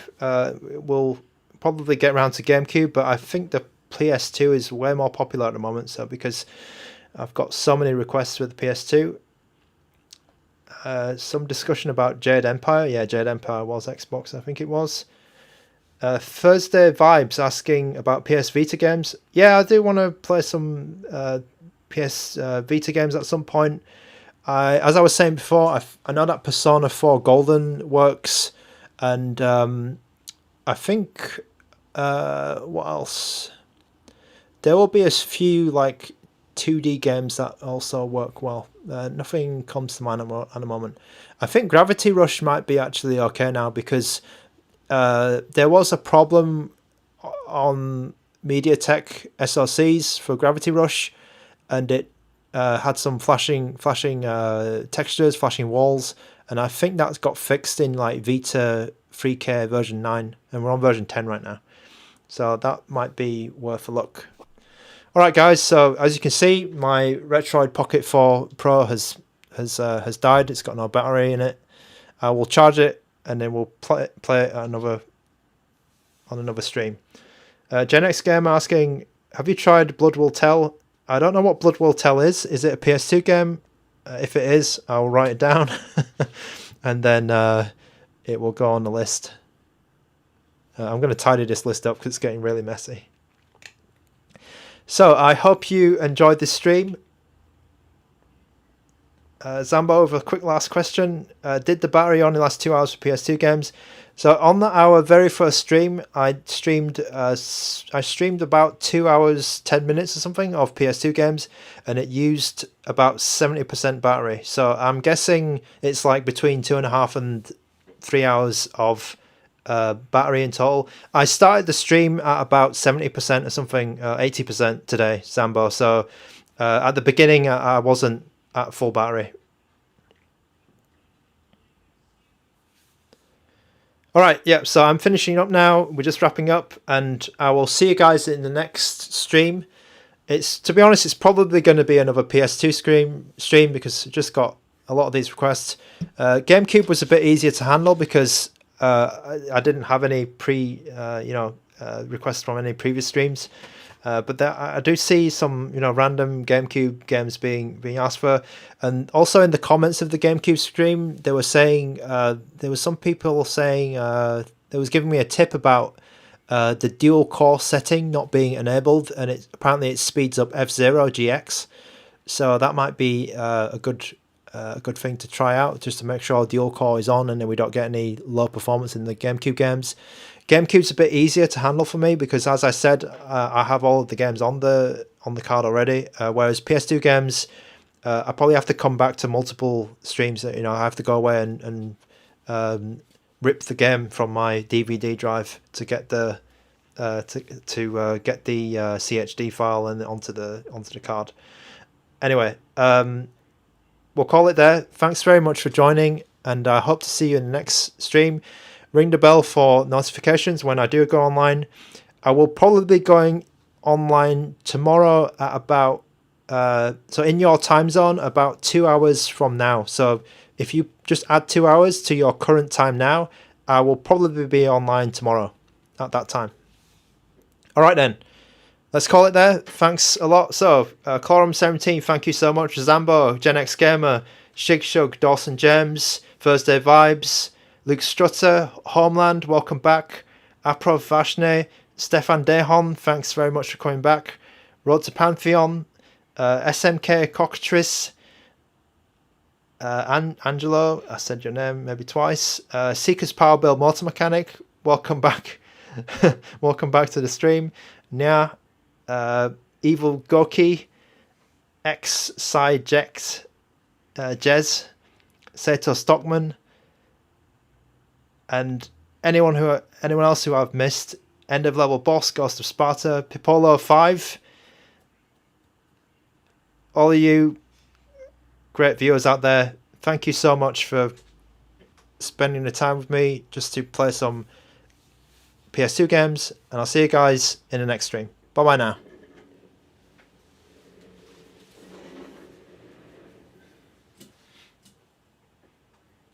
Speaker 1: We'll probably get around to GameCube, but I think the PS2 is way more popular at the moment, so because I've got so many requests for the PS2. Some discussion about Jade Empire. Yeah, Jade Empire was Xbox, I think it was. Thursday Vibes asking about PS Vita games. Yeah, I do want to play some PS Vita games at some point. As I was saying before, I know that Persona 4 Golden works, and I think what else? There will be a few like 2D games that also work well. Nothing comes to mind at the moment. I think Gravity Rush might be actually okay now because there was a problem on MediaTek SoCs for Gravity Rush, and it had some flashing textures, flashing walls, and I think that's got fixed in like Vita 3K version 9, and we're on version 10 right now, so that might be worth a look. All right, guys. So as you can see, my Retroid Pocket 4 Pro has died. It's got no battery in it. I will charge it, and then we'll play it on another stream. Gen X Gamer asking, have you tried Blood Will Tell? I don't know what Blood Will Tell is. Is it a PS2 game? If it is, I'll write it down, and then it will go on the list. I'm going to tidy this list up because it's getting really messy. So I hope you enjoyed this stream. Zambo, with a quick last question. Did the battery only last 2 hours for PS2 games? So on our very first stream, I streamed about 2 hours 10 minutes or something of PS2 games, and it used about 70% battery. So I'm guessing it's like between 2.5 and 3 hours of battery in total. I started the stream at about 70% or something, 80% today, Sambo. So at the beginning, I wasn't at full battery. All right, yeah, so I'm finishing up now. We're just wrapping up, and I will see you guys in the next stream. It's, to be honest, it's probably going to be another PS2 stream because I just got a lot of these requests. GameCube was a bit easier to handle because I didn't have any requests from any previous streams. But I do see some, random GameCube games being asked for, and also in the comments of the GameCube stream, they were saying there were some people saying they was giving me a tip about the dual core setting not being enabled, and apparently it speeds up F-Zero GX, so that might be a good thing to try out, just to make sure dual core is on and then we don't get any low performance in the GameCube games. GameCube's a bit easier to handle for me because, as I said, I have all of the games on the card already. Whereas PS2 games, I probably have to come back to multiple streams. I have to go away and rip the game from my DVD drive to get the get the CHD file and onto the card. Anyway, we'll call it there. Thanks very much for joining, and I hope to see you in the next stream. Ring the bell for notifications when I do go online. I will probably be going online tomorrow at about so in your time zone, about 2 hours from now. So if you just add 2 hours to your current time now, I will probably be online tomorrow at that time. All right then, let's call it there. Thanks a lot. So Corum17, thank you so much. Zambo, Gen X Gamer, Shig Shug, Dawson James, Thursday Vibes, Luke Strutter, Homeland, welcome back. Aprov Vashne, Stefan Dehon, thanks very much for coming back. Road to Pantheon, SMK Cockatrice, Angelo, I said your name maybe twice. Seeker's Power Bill Motor Mechanic, welcome back. Welcome back to the stream. Nya, Evil Goki, X Sideject, Jez, Sato Stockman, and anyone else who I've missed. End of Level Boss, Ghost of Sparta, Pipolo 5. All of you great viewers out there, thank you so much for spending the time with me just to play some PS2 games, and I'll see you guys in the next stream. Bye bye now.